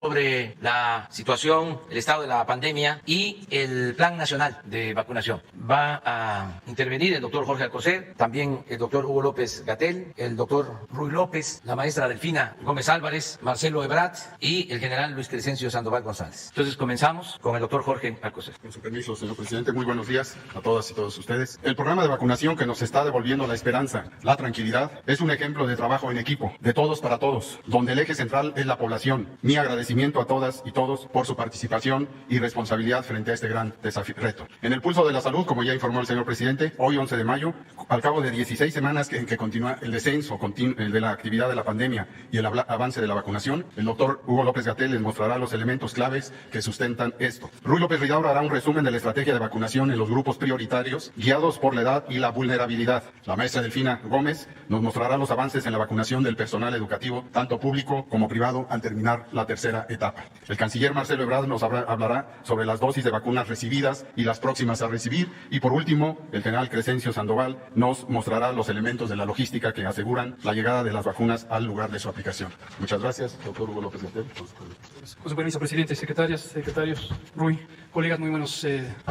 sobre la situación, el estado de la pandemia y el Plan Nacional de Vacunación. Va a intervenir el doctor Jorge Alcocer, también el doctor Hugo López-Gatell, el doctor Ruy López, la maestra Delfina Gómez Álvarez, Marcelo Ebrard y el general Luis Crescencio Sandoval González. Entonces comenzamos con el doctor Jorge Alcocer. Con su permiso, señor presidente, muy buenos días a todas y todos ustedes. El programa de vacunación que nos está devolviendo la esperanza, la tranquilidad, es un ejemplo de trabajo en equipo, de todos para todos, donde el eje central es la población. Mi agradecimiento a todas y todos por su participación y responsabilidad frente a este gran reto. En el pulso de la salud, como ya informó el señor presidente, hoy 11 de mayo, al cabo de 16 semanas en que continúa el descenso de la actividad de la pandemia y el avance de la vacunación, el doctor Hugo López-Gatell les mostrará los elementos claves que sustentan esto. Ruy López Ridaura hará un resumen de la estrategia de vacunación en los grupos prioritarios, guiados por la edad y la vulnerabilidad. La maestra Delfina Gómez nos mostrará los avances en la vacunación del personal educativo, tanto público como privado, al terminar la tercera etapa. El canciller Marcelo Ebrard nos hablará sobre las dosis de vacunas recibidas y las próximas a recibir. Y por último, el general Crescencio Sandoval nos mostrará los elementos de la logística que aseguran la llegada de las vacunas al lugar de su aplicación. Muchas gracias, doctor Hugo López-Gatell. Con su permiso, presidente, secretarios, Ruy, colegas, muy buenos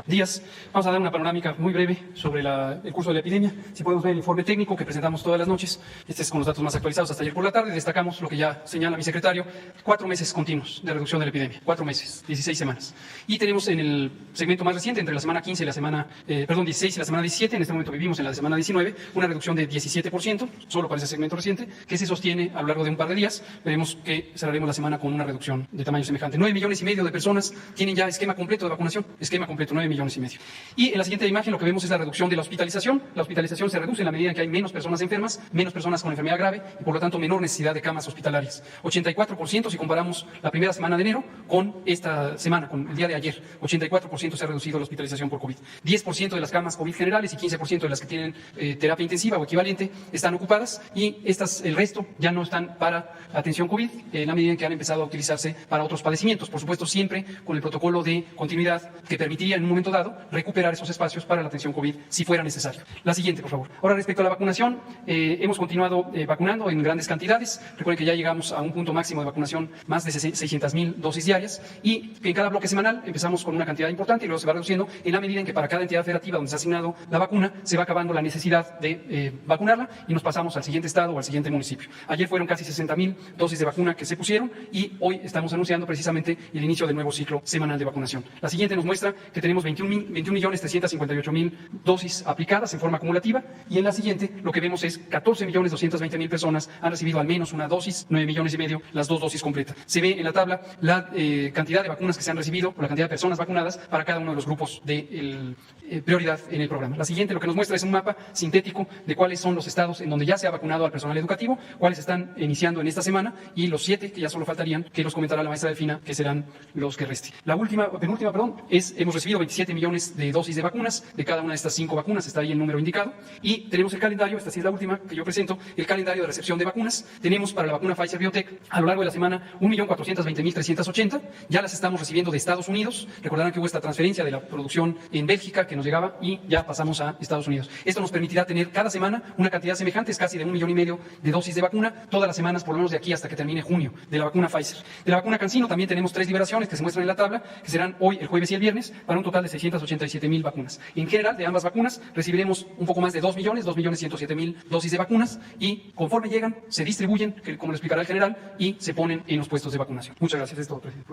días. Vamos a dar una panorámica muy breve sobre el curso de la epidemia. Si podemos ver el informe técnico que presentamos todas las noches, este es con los datos más actualizados hasta ayer por la tarde. Destacamos lo que ya señala mi secretario, 4 meses continuos de reducción de la epidemia, 4 meses, 16 semanas. Y tenemos en el segmento más reciente, entre la semana 15 y la semana, 16 y la semana 17, en este momento vivimos en la semana 19, una reducción de 17%, solo para ese segmento reciente, que se sostiene a lo largo de un par de días. Veremos que cerraremos la semana con una reducción de tamaño semejante. 9,5 millones de personas tienen ya esquema completo de vacunación, esquema completo, 9,5 millones. Y en la siguiente imagen lo que vemos es la reducción de la hospitalización. La hospitalización se reduce en la medida en que hay menos personas enfermas, menos personas con enfermedad grave y por lo tanto menor necesidad de camas hospitalarias. 84% si comparamos la primera semana de enero con esta semana, con el día de ayer. 84% se ha reducido la hospitalización por COVID. 10% de las camas COVID generales y 15% de las que tienen terapia intensiva o equivalente están ocupadas y el resto ya no están para atención COVID en la medida en que han empezado a utilizarse para otros padecimientos. Por supuesto, siempre con el protocolo de continuidad que permitiría en un momento dado recuperar esos espacios para la atención COVID si fuera necesario. La siguiente, por favor. Ahora, respecto a la vacunación, hemos continuado vacunando en grandes cantidades. Recuerden que ya llegamos a un punto máximo de vacunación, más de 600,000 dosis diarias, y en cada bloque semanal empezamos con una cantidad importante y luego se va reduciendo en la medida en que para cada entidad federativa donde se ha asignado la vacuna se va acabando la necesidad de vacunarla y nos pasamos al siguiente estado o al siguiente municipio. Ayer fueron casi 60,000 dosis de vacuna que se pusieron y hoy estamos anunciando precisamente el inicio del nuevo ciclo semanal de vacunación. La siguiente nos muestra que tenemos 21,358,000 dosis aplicadas en forma acumulativa y en la siguiente lo que vemos es 14,220,000 personas han recibido al menos una dosis, 9,5 millones, las 2 dosis completas. Se ve en la tabla la cantidad de vacunas que se han recibido o la cantidad de personas vacunadas para cada uno de los grupos de prioridad en el programa. La siguiente lo que nos muestra es un mapa sintético de cuáles son los estados en donde ya se ha vacunado al personal educativo, cuáles están iniciando en esta semana y los 7 que ya solo faltarían, que los comentará la maestra Delfina, que serán los que resten. La penúltima, hemos recibido 27 millones de dosis de vacunas, de cada una de estas 5 vacunas, está ahí el número indicado, y tenemos el calendario, esta sí es la última que yo presento, el calendario de recepción de vacunas. Tenemos para la vacuna Pfizer-BioNTech a lo largo de la semana 1,420,380, ya las estamos recibiendo de Estados Unidos. Recordarán que hubo esta transferencia de la producción en Bélgica que nos llegaba y ya pasamos a Estados Unidos. Esto nos permitirá tener cada semana una cantidad semejante, es casi de 1,5 millones de dosis de vacuna, todas las semanas por lo menos de aquí hasta que termine junio, de la vacuna Pfizer. De la vacuna CanSino también tenemos 3 liberaciones que se muestran en la tabla, que serán hoy, el jueves y el viernes, para un total de 687,000 vacunas. En general, de ambas vacunas, recibiremos un poco más de 2,107,000 dosis de vacunas y conforme llegan, se distribuyen, como lo explicará el general, y se ponen en los puestos de vacunación. Muchas gracias. Es todo, presidente.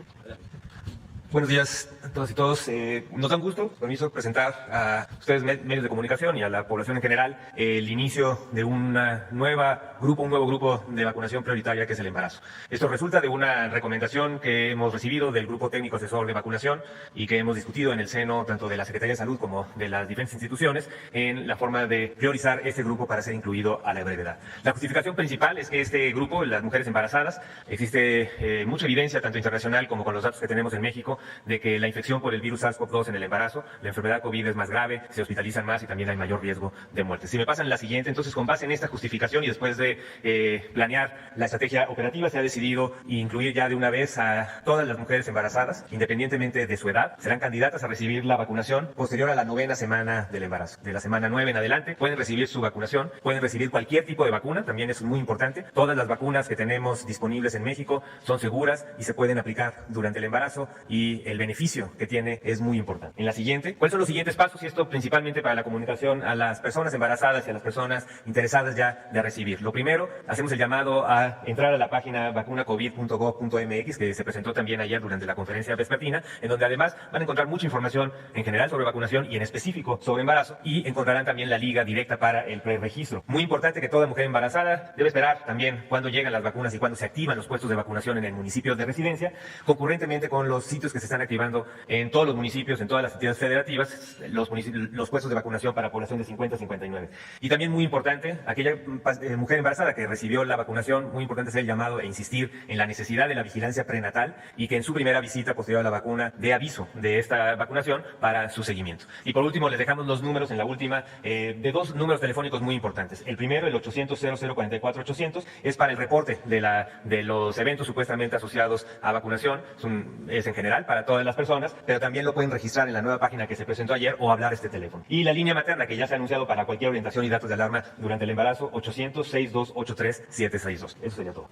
Buenos días a todas y todos. Nos da un gusto, permiso, presentar a ustedes, medios de comunicación, y a la población en general, el inicio de un nuevo grupo de vacunación prioritaria, que es el embarazo. Esto resulta de una recomendación que hemos recibido del Grupo Técnico Asesor de Vacunación y que hemos discutido en el seno tanto de la Secretaría de Salud como de las diferentes instituciones en la forma de priorizar este grupo para ser incluido a la brevedad. La justificación principal es que este grupo, las mujeres embarazadas, existe mucha evidencia, tanto internacional como con los datos que tenemos en México, de que la infección por el virus SARS-CoV-2 en el embarazo, la enfermedad COVID es más grave, se hospitalizan más y también hay mayor riesgo de muerte. Si me pasan la siguiente, entonces con base en esta justificación y después de planear la estrategia operativa, se ha decidido incluir ya de una vez a todas las mujeres embarazadas, independientemente de su edad, serán candidatas a recibir la vacunación posterior a la 9ª semana del embarazo. De la semana 9 en adelante pueden recibir su vacunación, pueden recibir cualquier tipo de vacuna, también es muy importante. Todas las vacunas que tenemos disponibles en México son seguras y se pueden aplicar durante el embarazo, y el beneficio que tiene es muy importante. En la siguiente, ¿cuáles son los siguientes pasos? Y esto principalmente para la comunicación a las personas embarazadas y a las personas interesadas ya de recibir. Lo primero, hacemos el llamado a entrar a la página vacunacovid.gov.mx, que se presentó también ayer durante la conferencia vespertina, en donde además van a encontrar mucha información en general sobre vacunación y en específico sobre embarazo, y encontrarán también la liga directa para el preregistro. Muy importante que toda mujer embarazada debe esperar también cuándo llegan las vacunas y cuándo se activan los puestos de vacunación en el municipio de residencia, concurrentemente con los sitios que se están activando en todos los municipios, en todas las entidades federativas, los puestos de vacunación para población de 50 a 59. Y también muy importante, aquella mujer embarazada que recibió la vacunación, muy importante hacer el llamado e insistir en la necesidad de la vigilancia prenatal y que en su primera visita posterior a la vacuna dé aviso de esta vacunación para su seguimiento. Y por último, les dejamos los números en la última de dos números telefónicos muy importantes. El primero, el 800-0044-800, es para el reporte de los eventos supuestamente asociados a vacunación. Es en general para todas las personas, pero también lo pueden registrar en la nueva página que se presentó ayer o hablar este teléfono. Y la línea materna, que ya se ha anunciado para cualquier orientación y datos de alarma durante el embarazo, 800-6283-762. Eso sería todo.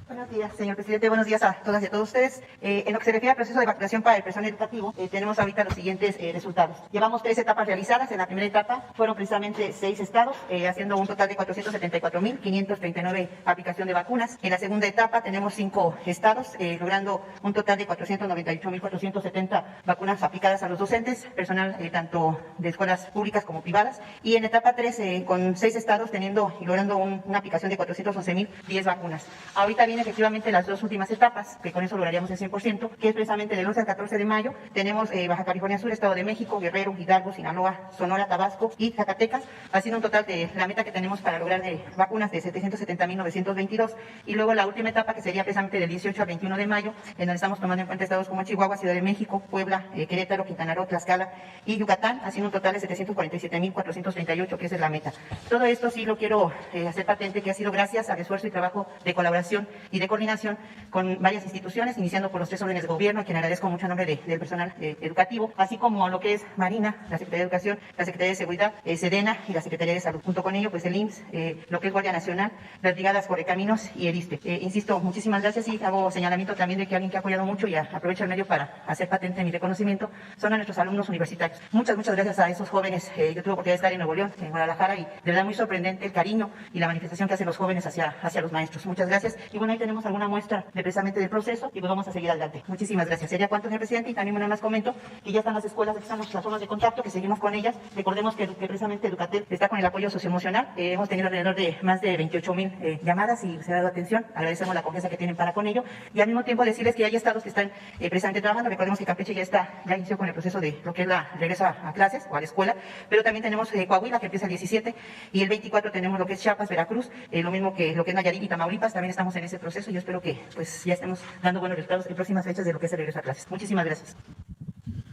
Buenos días, señor presidente. Buenos días a todas y a todos ustedes. En lo que se refiere al proceso de vacunación para el personal educativo, tenemos ahorita los siguientes resultados. Llevamos 3 etapas realizadas. En la primera etapa fueron precisamente 6 estados, haciendo un total de 474.539 aplicación de vacunas. En la segunda etapa tenemos 5 estados, logrando un total de 498.470 vacunas aplicadas a los docentes, personal tanto de escuelas públicas como privadas. Y en etapa 3, con 6 estados, teniendo y logrando una aplicación de 411.010 vacunas. Ahorita viene efectivamente las 2 últimas etapas, que con eso lograríamos el 100%, que es precisamente del 11 al 14 de mayo. Tenemos Baja California Sur, Estado de México, Guerrero, Hidalgo, Sinaloa, Sonora, Tabasco y Zacatecas, haciendo un total de la meta que tenemos para lograr de vacunas de 770.922. Y luego la última etapa, que sería precisamente del 18 al 21 de mayo, en donde estamos tomando en cuenta estados como Chihuahua, Ciudad de México, Puebla, Querétaro, Quintana Roo, Tlaxcala y Yucatán, haciendo un total de 747.438, que esa es la meta. Todo esto sí lo quiero hacer patente, que ha sido gracias al esfuerzo y trabajo de colaboración y de coordinación con varias instituciones, iniciando por los 3 órdenes de gobierno, a quien agradezco mucho a nombre del personal educativo, así como lo que es Marina, la Secretaría de Educación, la Secretaría de Seguridad, Sedena y la Secretaría de Salud. Junto con ello, pues el IMSS, lo que es Guardia Nacional, las brigadas Correcaminos y el ISSSTE. Insisto, muchísimas gracias, y hago señalamiento también de que alguien que ha apoyado mucho, y aprovecho el medio para hacer patente mi reconocimiento, son a nuestros alumnos universitarios. Muchas gracias a esos jóvenes. Yo tuve oportunidad de estar en Nuevo León, en Guadalajara, y de verdad muy sorprendente el cariño y la manifestación que hacen los jóvenes hacia los maestros. Muchas gracias. Y bueno, ahí tenemos alguna muestra precisamente del proceso, y pues vamos a seguir adelante. Muchísimas gracias. Sería cuánto, señor presidente, y también nada más comento que ya están las escuelas, aquí están nuestras zonas de contacto, que seguimos con ellas. Recordemos que precisamente Educatel está con el apoyo socioemocional. Hemos tenido alrededor de más de 28.000 llamadas y se ha dado atención. Agradecemos la confianza que tienen para con ello, y al mismo tiempo decirles que hay estados que están precisamente trabajando. Recordemos que Campeche ya inició con el proceso de lo que es la regreso a clases o a la escuela, pero también tenemos Coahuila, que empieza el 17, y el 24 tenemos lo que es Chiapas, Veracruz, lo mismo que lo que es Nayarit y Tamaulipas. También estamos en ese proceso, y yo espero que pues ya estemos dando buenos resultados en próximas fechas de lo que es el regreso a clases. Muchísimas gracias.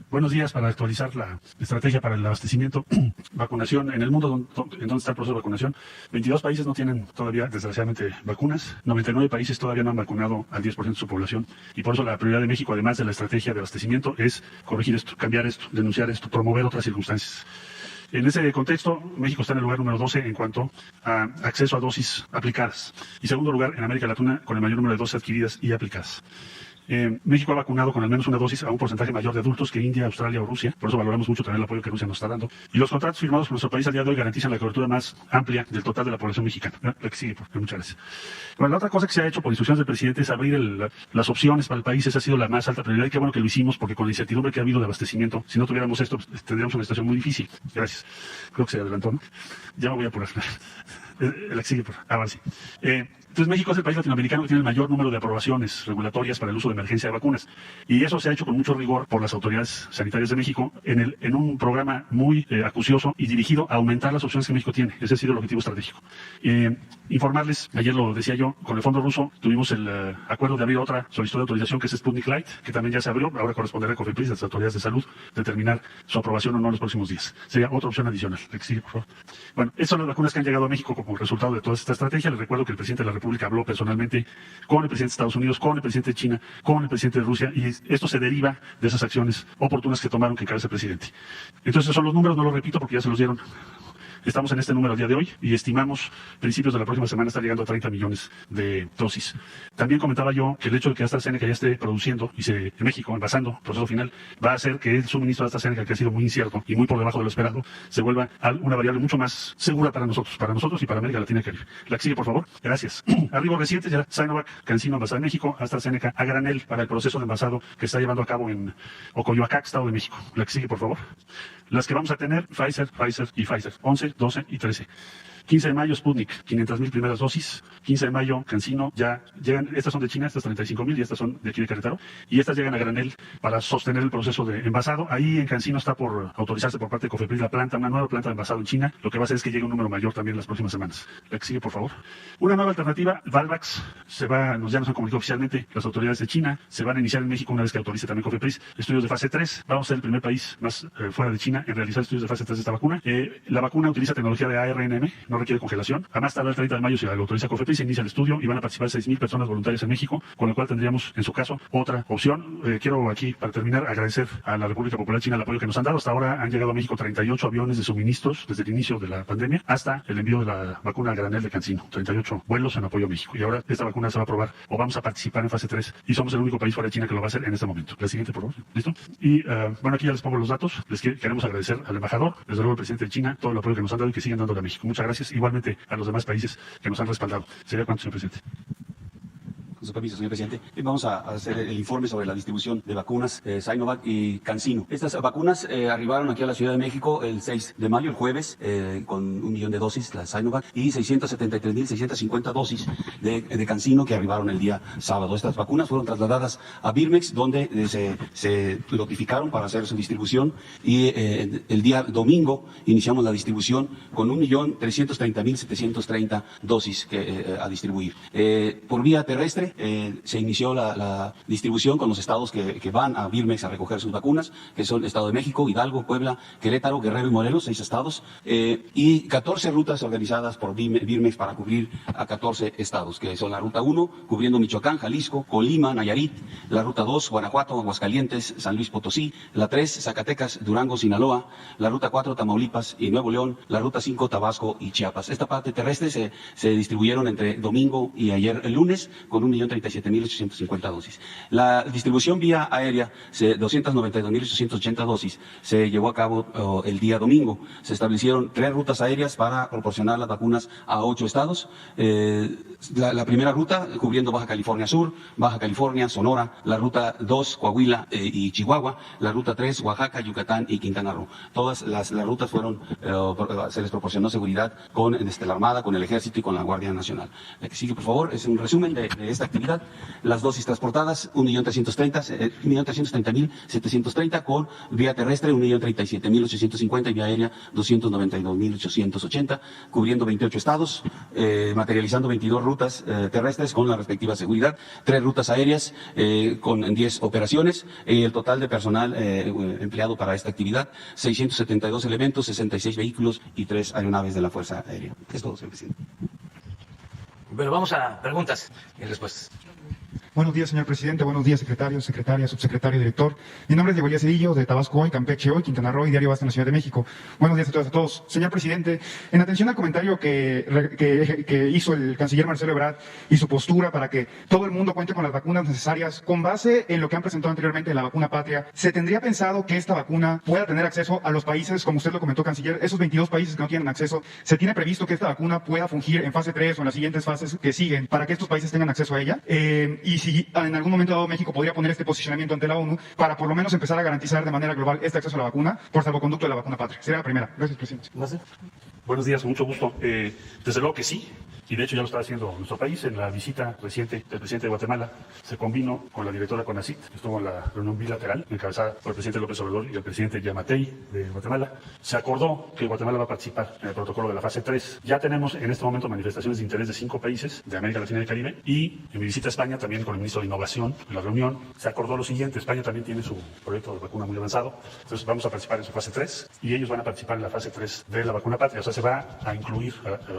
Buenos días. Para actualizar la estrategia para el abastecimiento, vacunación en el mundo, en donde está el proceso de vacunación, 22 países no tienen todavía, desgraciadamente, vacunas. 99 países todavía no han vacunado al 10% de su población, y por eso la prioridad de México, además de la estrategia de abastecimiento, es corregir esto, cambiar esto, denunciar esto, promover otras circunstancias. En ese contexto, México está en el lugar número 12 en cuanto a acceso a dosis aplicadas, y segundo lugar en América Latina con el mayor número de dosis adquiridas y aplicadas. México ha vacunado con al menos una dosis a un porcentaje mayor de adultos que India, Australia o Rusia. Por eso valoramos mucho también el apoyo que Rusia nos está dando. Y los contratos firmados con nuestro país al día de hoy garantizan la cobertura más amplia del total de la población mexicana. La que sigue, muchas gracias. Bueno, la otra cosa que se ha hecho por instrucciones del presidente es abrir las opciones para el país. Esa ha sido la más alta prioridad, y qué bueno que lo hicimos, porque con la incertidumbre que ha habido de abastecimiento, si no tuviéramos esto, tendríamos una situación muy difícil. Gracias. Creo que se adelantó, ¿no? Ya me voy a apurar. La que sigue, por favor. Ahora sí. Entonces, México es el país latinoamericano que tiene el mayor número de aprobaciones regulatorias para el uso de emergencia de vacunas. Y eso se ha hecho con mucho rigor por las autoridades sanitarias de México en un programa muy acucioso y dirigido a aumentar las opciones que México tiene. Ese ha sido el objetivo estratégico. Informarles, ayer lo decía yo, con el Fondo Ruso tuvimos el acuerdo de abrir otra solicitud de autorización que es Sputnik Light, que también ya se abrió. Ahora corresponderá a COFEPRIS, a las autoridades de salud, determinar su aprobación o no en los próximos días. Sería otra opción adicional. La que sigue, por favor. Bueno, estas son las vacunas que han llegado a México como resultado de toda esta estrategia. Les recuerdo que el presidente de la República habló personalmente con el presidente de Estados Unidos, con el presidente de China, con el presidente de Rusia, y esto se deriva de esas acciones oportunas que tomaron que encabeza el presidente. Entonces, son los números, no los repito porque ya se los dieron. Estamos en este número al día de hoy y estimamos principios de la próxima semana estar llegando a 30 millones de dosis. También comentaba yo que el hecho de que AstraZeneca ya esté produciendo en México, envasando, proceso final, va a hacer que el suministro de AstraZeneca, que ha sido muy incierto y muy por debajo de lo esperado, se vuelva una variable mucho más segura para nosotros y para América Latina y Caribe. La que sigue, por favor. Gracias. Arribo reciente ya Sinovac, CanSino envasado en México, AstraZeneca a granel para el proceso de envasado que está llevando a cabo en Ocoyoacac, Estado de México. La que sigue, por favor. Las que vamos a tener, Pfizer y Pfizer, 11, 12 y 13. 15 de mayo, Sputnik, 500,000 primeras dosis. 15 de mayo, CanSino, ya llegan, estas son de China, estas 35,000 y estas son de aquí de Querétaro. Y estas llegan a granel para sostener el proceso de envasado. Ahí en CanSino está por autorizarse por parte de COFEPRIS la planta, una nueva planta de envasado en China. Lo que va a hacer es que llegue un número mayor también en las próximas semanas. La que sigue, por favor. Una nueva alternativa, Valvax, ya nos han comunicado oficialmente las autoridades de China. Se van a iniciar en México una vez que autorice también COFEPRIS estudios de fase 3. Vamos a ser el primer país más fuera de China en realizar estudios de fase 3 de esta vacuna. La vacuna utiliza tecnología de ARNM, no requiere congelación. Además, tarda el 30 de mayo si la autoriza COFEPRIS, se inicia el estudio y van a participar 6,000 personas voluntarias en México, con lo cual tendríamos, en su caso, otra opción. Quiero aquí, para terminar, agradecer a la República Popular China el apoyo que nos han dado. Hasta ahora han llegado a México 38 aviones de suministros desde el inicio de la pandemia hasta el envío de la vacuna a granel de CanSino. 38 vuelos en apoyo a México. Y ahora esta vacuna se va a probar o vamos a participar en fase 3 y somos el único país fuera de China que lo va a hacer en este momento. La siguiente, por favor. ¿Listo? Y bueno, aquí ya les pongo los datos. Queremos agradecer al embajador, desde luego al presidente de China, todo el apoyo que nos han dado y que siguen dándole a México. Muchas gracias. Igualmente a los demás países que nos han respaldado. ¿Sería cuánto, señor presidente? Con su permiso, señor presidente. Vamos a hacer el informe sobre la distribución de vacunas Sinovac y CanSino. Estas vacunas arribaron aquí a la Ciudad de México el 6 de mayo, el jueves, con 1 millón de dosis, la Sinovac, y 673,650 dosis de CanSino que arribaron el día sábado. Estas vacunas fueron trasladadas a Birmex, donde se notificaron para hacer su distribución, y el día domingo iniciamos la distribución con 1,330,730 dosis a distribuir. Por vía terrestre, se inició la distribución con los estados que van a Birmex a recoger sus vacunas, que son Estado de México, Hidalgo, Puebla, Querétaro, Guerrero y Morelos, 6 estados, y 14 rutas organizadas por Birmex para cubrir a 14 estados, que son la Ruta 1, cubriendo Michoacán, Jalisco, Colima, Nayarit, la Ruta 2, Guanajuato, Aguascalientes, San Luis Potosí, la 3, Zacatecas, Durango, Sinaloa, la Ruta 4, Tamaulipas y Nuevo León, la Ruta 5, Tabasco y Chiapas. Esta parte terrestre se distribuyeron entre domingo y ayer el lunes con 1,037,850 dosis. La distribución vía aérea, 292,880 dosis, se llevó a cabo el día domingo. Se establecieron 3 rutas aéreas para proporcionar las vacunas a 8 estados. La primera ruta cubriendo Baja California Sur, Baja California, Sonora, la Ruta 2, Coahuila y Chihuahua, la Ruta 3, Oaxaca, Yucatán y Quintana Roo. Todas las rutas se les proporcionó seguridad con la Armada, con el Ejército y con la Guardia Nacional. La que sigue, por favor, es un resumen de esta actividad. Las dosis transportadas, 1,330,730, con vía terrestre 1,037,850 y vía aérea 292,880, cubriendo 28 estados, materializando 22 rutas terrestres con la respectiva seguridad, 3 rutas aéreas con 10 operaciones, el total de personal empleado para esta actividad, 672 elementos, 66 vehículos y 3 aeronaves de la Fuerza Aérea. Es todo, señor presidente. Bueno, vamos a preguntas y respuestas. Buenos días, señor presidente. Buenos días, secretarios, secretaria, subsecretario, director. Mi nombre es Diego Elías Cedillo, de Tabasco Hoy, Campeche Hoy, Quintana Roo y Diario Basta en la Ciudad de México. Buenos días a todas y a todos. Señor presidente, en atención al comentario que hizo el canciller Marcelo Ebrard y su postura para que todo el mundo cuente con las vacunas necesarias, con base en lo que han presentado anteriormente en la vacuna patria, ¿se tendría pensado que esta vacuna pueda tener acceso a los países, como usted lo comentó, canciller, esos 22 países que no tienen acceso? ¿Se tiene previsto que esta vacuna pueda fungir en fase 3 o en las siguientes fases que siguen para que estos países tengan acceso a ella? Y si en algún momento dado México podría poner este posicionamiento ante la ONU para por lo menos empezar a garantizar de manera global este acceso a la vacuna por salvoconducto de la vacuna patria. Sería la primera. Gracias, presidente. ¿No sé? Buenos días, con mucho gusto. Desde luego que sí. Y de hecho ya lo está haciendo nuestro país. En la visita reciente del presidente de Guatemala se convino con la directora CONACYT, estuvo en la reunión bilateral encabezada por el presidente López Obrador y el presidente Yamatei de Guatemala. Se acordó que Guatemala va a participar en el protocolo de la fase 3. Ya tenemos en este momento manifestaciones de interés de 5 países de América Latina y el Caribe, y en mi visita a España también con el ministro de Innovación en la reunión se acordó lo siguiente: España también tiene su proyecto de vacuna muy avanzado, entonces vamos a participar en su fase 3 y ellos van a participar en la fase 3 de la vacuna patria, o sea, se va a incluir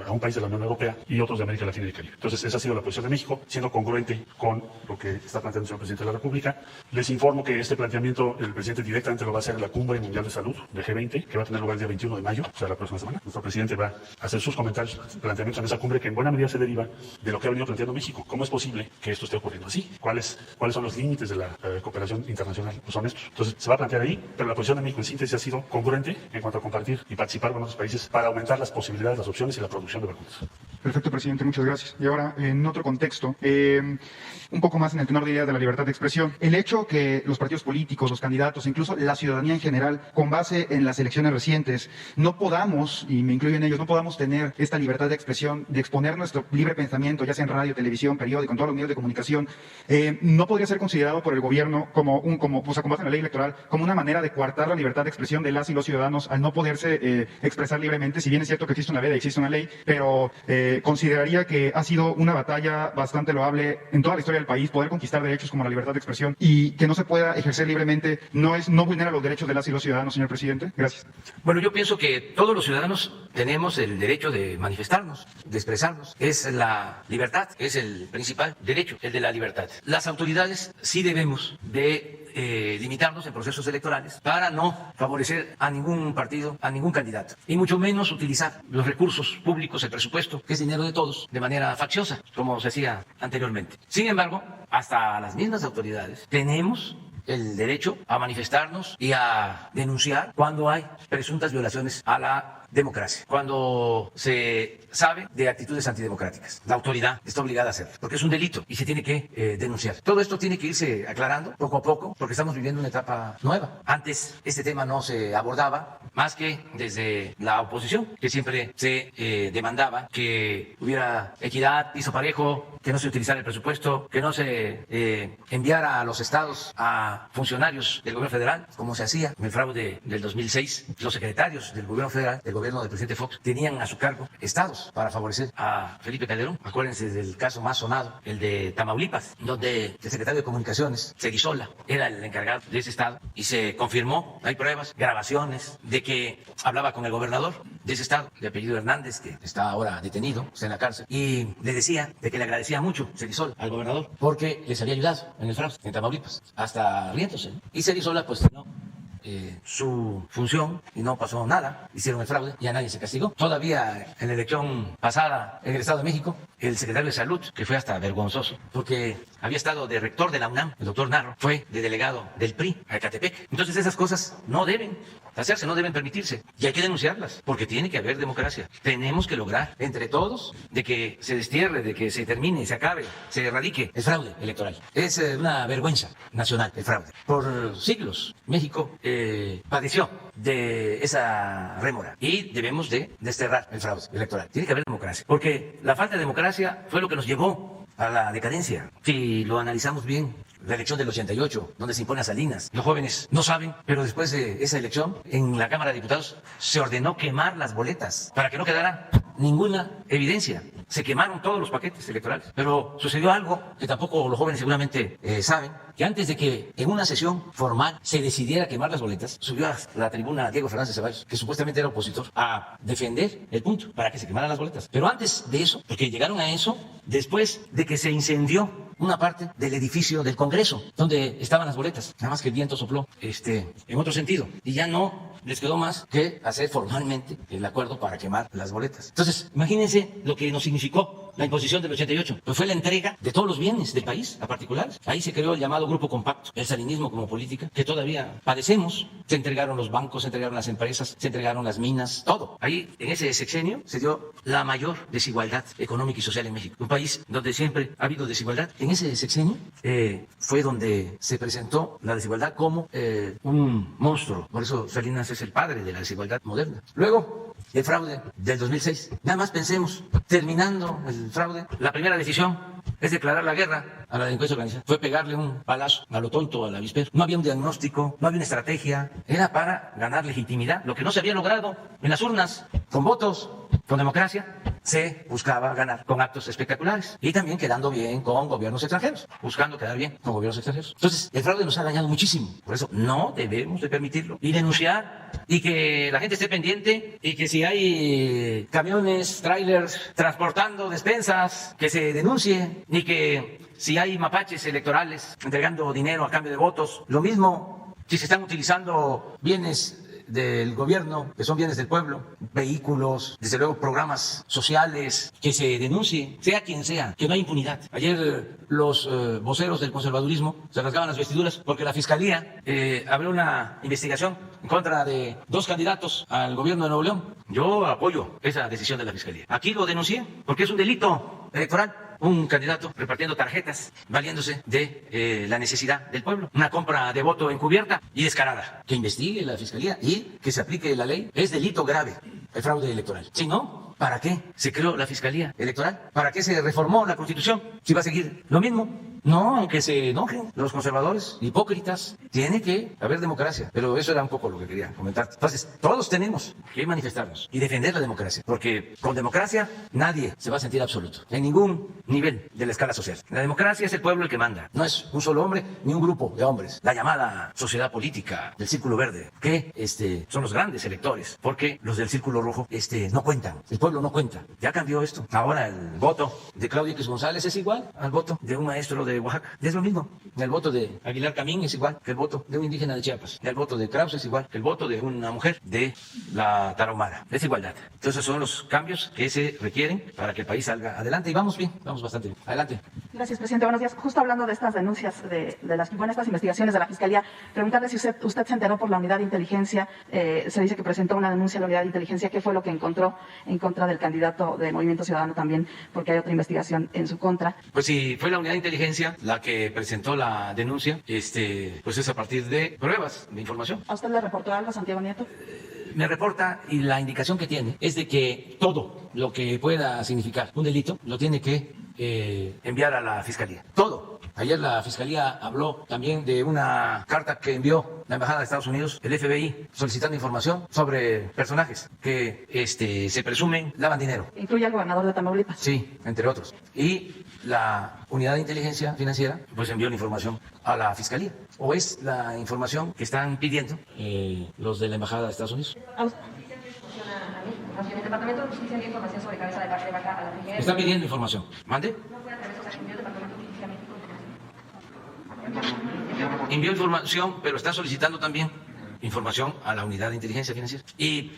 a un país de la Unión Europea y otros de América Latina y el Caribe. Entonces, esa ha sido la posición de México, siendo congruente con lo que está planteando el señor presidente de la República. Les informo que este planteamiento el presidente directamente lo va a hacer en la Cumbre Mundial de Salud de G20, que va a tener lugar el día 21 de mayo, o sea, la próxima semana. Nuestro presidente va a hacer sus comentarios, planteamientos en esa cumbre, que en buena medida se deriva de lo que ha venido planteando México. ¿Cómo es posible que esto esté ocurriendo así? ¿Cuáles son los límites de la cooperación internacional? Pues son estos. Entonces, se va a plantear ahí, pero la posición de México en síntesis ha sido congruente en cuanto a compartir y participar con otros países para aumentar las posibilidades, las opciones y la producción de vacunas. Perfecto, presidente, muchas gracias. Y ahora, en otro contexto, un poco más en el tenor de idea de la libertad de expresión, el hecho que los partidos políticos, los candidatos, incluso la ciudadanía en general, con base en las elecciones recientes, no podamos, y me incluyo en ellos, no podamos tener esta libertad de expresión, de exponer nuestro libre pensamiento, ya sea en radio, televisión, periódico, en todos los medios de comunicación, no podría ser considerado por el gobierno con base en la ley electoral, como una manera de coartar la libertad de expresión de las y los ciudadanos al no poderse expresar libremente. Si bien es cierto que existe una veda y existe una ley, pero consideraría que ha sido una batalla bastante loable en toda la historia del país poder conquistar derechos como la libertad de expresión, y que no se pueda ejercer libremente no vulnera los derechos de las y los ciudadanos, señor presidente. Gracias. Bueno, yo pienso que todos los ciudadanos tenemos el derecho de manifestarnos, de expresarnos. Es la libertad, es el principal derecho, el de la libertad. Las autoridades sí debemos de limitarnos en procesos electorales para no favorecer a ningún partido, a ningún candidato, y mucho menos utilizar los recursos públicos, el presupuesto, que es dinero de todos, de manera facciosa, como se hacía anteriormente. Sin embargo, hasta las mismas autoridades tenemos el derecho a manifestarnos y a denunciar cuando hay presuntas violaciones a la democracia, cuando se sabe de actitudes antidemocráticas. La autoridad está obligada a hacerlo, porque es un delito y se tiene que denunciar. Todo esto tiene que irse aclarando poco a poco, porque estamos viviendo una etapa nueva. Antes este tema no se abordaba más que desde la oposición, que siempre se demandaba que hubiera equidad, piso parejo, que no se utilizara el presupuesto, que no se enviara a los estados a funcionarios del gobierno federal, como se hacía en el fraude del 2006. Los secretarios del gobierno federal, del gobierno del presidente Fox, tenían a su cargo estados para favorecer a Felipe Calderón. Acuérdense del caso más sonado, el de Tamaulipas, donde el secretario de Comunicaciones, Cerizola, era el encargado de ese estado, y se confirmó, hay pruebas, grabaciones, de que hablaba con el gobernador de ese estado, de apellido Hernández, que está ahora detenido, está en la cárcel, y le decía de que le agradecía mucho Cerizola al gobernador porque les había ayudado en el fraude en Tamaulipas, hasta riéndose. Y Cerizola pues no su función y no pasó nada, hicieron el fraude y a nadie se castigó. Todavía en la elección pasada en el Estado de México, el secretario de Salud, que fue hasta vergonzoso, porque había estado de rector de la UNAM, el doctor Narro, fue de delegado del PRI a Ecatepec. Entonces esas cosas no deben hacerse, no deben permitirse, y hay que denunciarlas, porque tiene que haber democracia. Tenemos que lograr entre todos de que se destierre, de que se termine, se acabe, se erradique el fraude electoral. Es una vergüenza nacional el fraude. Por siglos México padeció de esa rémora y debemos de desterrar el fraude electoral. Tiene que haber democracia, porque la falta de democracia fue lo que nos llevó a la decadencia. Si lo analizamos bien, la elección del 88, donde se impone a Salinas, los jóvenes no saben, pero después de esa elección, en la Cámara de Diputados se ordenó quemar las boletas para que no quedara ninguna evidencia. Se quemaron todos los paquetes electorales. Pero sucedió algo que tampoco los jóvenes seguramente saben, que antes de que en una sesión formal se decidiera quemar las boletas, subió a la tribuna Diego Fernández Ceballos, que supuestamente era opositor, a defender el punto para que se quemaran las boletas. Pero antes de eso, porque llegaron a eso después de que se incendió una parte del edificio del Congreso, donde estaban las boletas. Nada más que el viento sopló en otro sentido, y ya no les quedó más que hacer formalmente el acuerdo para quemar las boletas. Entonces, imagínense lo que nos significó la imposición del 88. Pues fue la entrega de todos los bienes del país a particulares. Ahí se creó el llamado Grupo Compacto, el salinismo como política, que todavía padecemos. Se entregaron los bancos, se entregaron las empresas, se entregaron las minas, todo. Ahí, en ese sexenio, se dio la mayor desigualdad económica y social en México. Un país donde siempre ha habido desigualdad. En ese sexenio fue donde se presentó la desigualdad como un monstruo. Por eso Salinas es el padre de la desigualdad moderna. Luego, el fraude del 2006. Nada más pensemos, terminando el fraude, la primera decisión es declarar la guerra a la delincuencia organizada. Fue pegarle un balazo a lo tonto al avispero. No había un diagnóstico, no había una estrategia. Era para ganar legitimidad, lo que no se había logrado en las urnas, con votos, con democracia. Se buscaba ganar con actos espectaculares y también quedando bien con gobiernos extranjeros, buscando quedar bien con gobiernos extranjeros. Entonces, el fraude nos ha dañado muchísimo. Por eso no debemos de permitirlo y denunciar y que la gente esté pendiente y que si hay camiones, trailers transportando despensas, que se denuncie y que si hay mapaches electorales entregando dinero a cambio de votos, lo mismo si se están utilizando bienes del gobierno, que son bienes del pueblo, vehículos, desde luego programas sociales, que se denuncie, sea quien sea, que no hay impunidad. Ayer los voceros del conservadurismo se rasgaban las vestiduras porque la Fiscalía abrió una investigación en contra de 2 candidatos al gobierno de Nuevo León. Yo apoyo esa decisión de la Fiscalía. Aquí lo denuncié porque es un delito electoral. Un candidato repartiendo tarjetas, valiéndose de la necesidad del pueblo. Una compra de voto encubierta y descarada. Que investigue la Fiscalía y que se aplique la ley. Es delito grave el fraude electoral. Si no, ¿para qué se creó la Fiscalía Electoral? ¿Para qué se reformó la Constitución? Si va a seguir lo mismo. No, aunque se enojen los conservadores, hipócritas, tiene que haber democracia. Pero eso era un poco lo que quería comentar. Entonces, todos tenemos que manifestarnos y defender la democracia. Porque con democracia nadie se va a sentir absoluto. En ningún nivel de la escala social. La democracia es el pueblo el que manda. No es un solo hombre ni un grupo de hombres. La llamada sociedad política del Círculo Verde, que son los grandes electores. Porque los del Círculo Rojo no cuentan. El pueblo no cuenta. Ya cambió esto. Ahora el voto de Claudio X González es igual al voto de un maestro de Oaxaca. Es lo mismo. El voto de Aguilar Camín es igual que el voto de un indígena de Chiapas. El voto de Krause es igual que el voto de una mujer de la Tarahumara. Es igualdad. Entonces son los cambios que se requieren para que el país salga adelante. Y vamos bien, vamos bastante bien. Adelante. Gracias, presidente. Buenos días. Justo hablando de estas denuncias, de estas investigaciones de la Fiscalía, preguntarle si usted se enteró por la unidad de inteligencia. Se dice que presentó una denuncia a la unidad de inteligencia. ¿Qué fue lo que encontró en contra del candidato de Movimiento Ciudadano también? Porque hay otra investigación en su contra. Pues si fue la unidad de inteligencia la que presentó la denuncia, pues es a partir de pruebas, de información. ¿A usted le reportó algo, Santiago Nieto? Me reporta y la indicación que tiene es de que todo lo que pueda significar un delito lo tiene que enviar a la Fiscalía. Todo. Ayer la Fiscalía habló también de una carta que envió la Embajada de Estados Unidos, el FBI, solicitando información sobre personajes que se presumen lavan dinero. ¿Incluye al gobernador de Tamaulipas? Sí, entre otros. Y la unidad de inteligencia financiera pues envió la información a la Fiscalía. ¿O es la información que están pidiendo los de la Embajada de Estados Unidos? El Departamento de Justicia envió información sobre cabeza de vaca a la primera. Están pidiendo información. ¿Mande? No fue a través, o sea, envió el Departamento de Justicia a México. Envió información, pero está solicitando también información a la unidad de inteligencia financiera y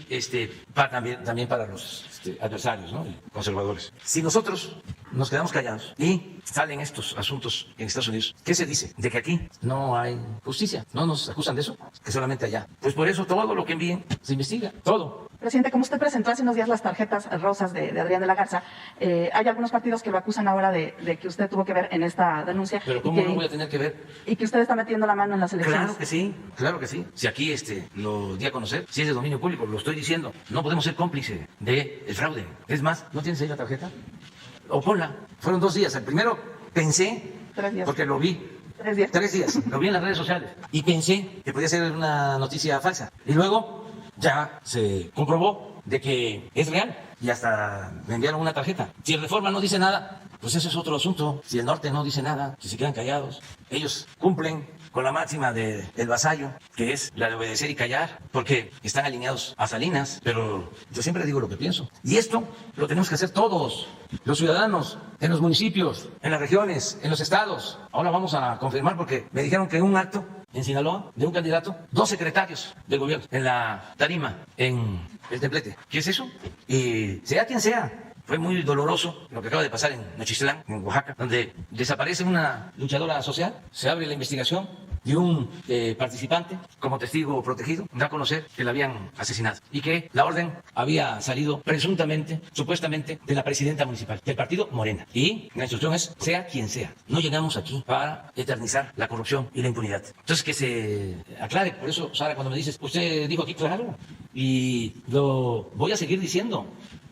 también para los adversarios, ¿no? Conservadores. Si nosotros nos quedamos callados y salen estos asuntos en Estados Unidos, ¿qué se dice? De que aquí no hay justicia. ¿No nos acusan de eso? Que solamente allá. Pues por eso todo lo que envíen se investiga, todo. Presidente, como usted presentó hace unos días las tarjetas rosas de Adrián de la Garza, hay algunos partidos que lo acusan ahora de que usted tuvo que ver en esta denuncia. Pero ¿cómo no voy a tener que ver? Y que usted está metiendo la mano en las elecciones. Claro que sí, claro que sí. Si aquí lo di a conocer, si es de dominio público, lo estoy diciendo. No podemos ser cómplices del fraude. Es más, ¿no tienes ahí la tarjeta? O ponla. Fueron 2 días. El primero pensé, 3 días. porque lo vi. 3 días. 3 días. Lo vi en las redes sociales. Y pensé que podía ser una noticia falsa. Y luego ya se comprobó de que es real. Y hasta me enviaron una tarjeta. Si el Reforma no dice nada, pues eso es otro asunto. Si el Norte no dice nada, si se quedan callados, ellos cumplen con la máxima del vasallo, que es la de obedecer y callar, porque están alineados a Salinas, pero yo siempre digo lo que pienso. Y esto lo tenemos que hacer todos, los ciudadanos, en los municipios, en las regiones, en los estados. Ahora vamos a confirmar porque me dijeron que en un acto en Sinaloa, de un candidato, 2 secretarios del gobierno, en la tarima, en el templete. ¿Qué es eso? Y sea quien sea, fue muy doloroso lo que acaba de pasar en Nochistlán, en Oaxaca, donde desaparece una luchadora social, se abre la investigación y y un participante como testigo protegido da a conocer que la habían asesinado y que la orden había salido presuntamente, supuestamente, de la presidenta municipal del partido Morena. Y la instrucción es, sea quien sea, no llegamos aquí para eternizar la corrupción y la impunidad. Entonces, que se aclare. Por eso, Sara, cuando me dices, usted dijo aquí, claro, y lo voy a seguir diciendo.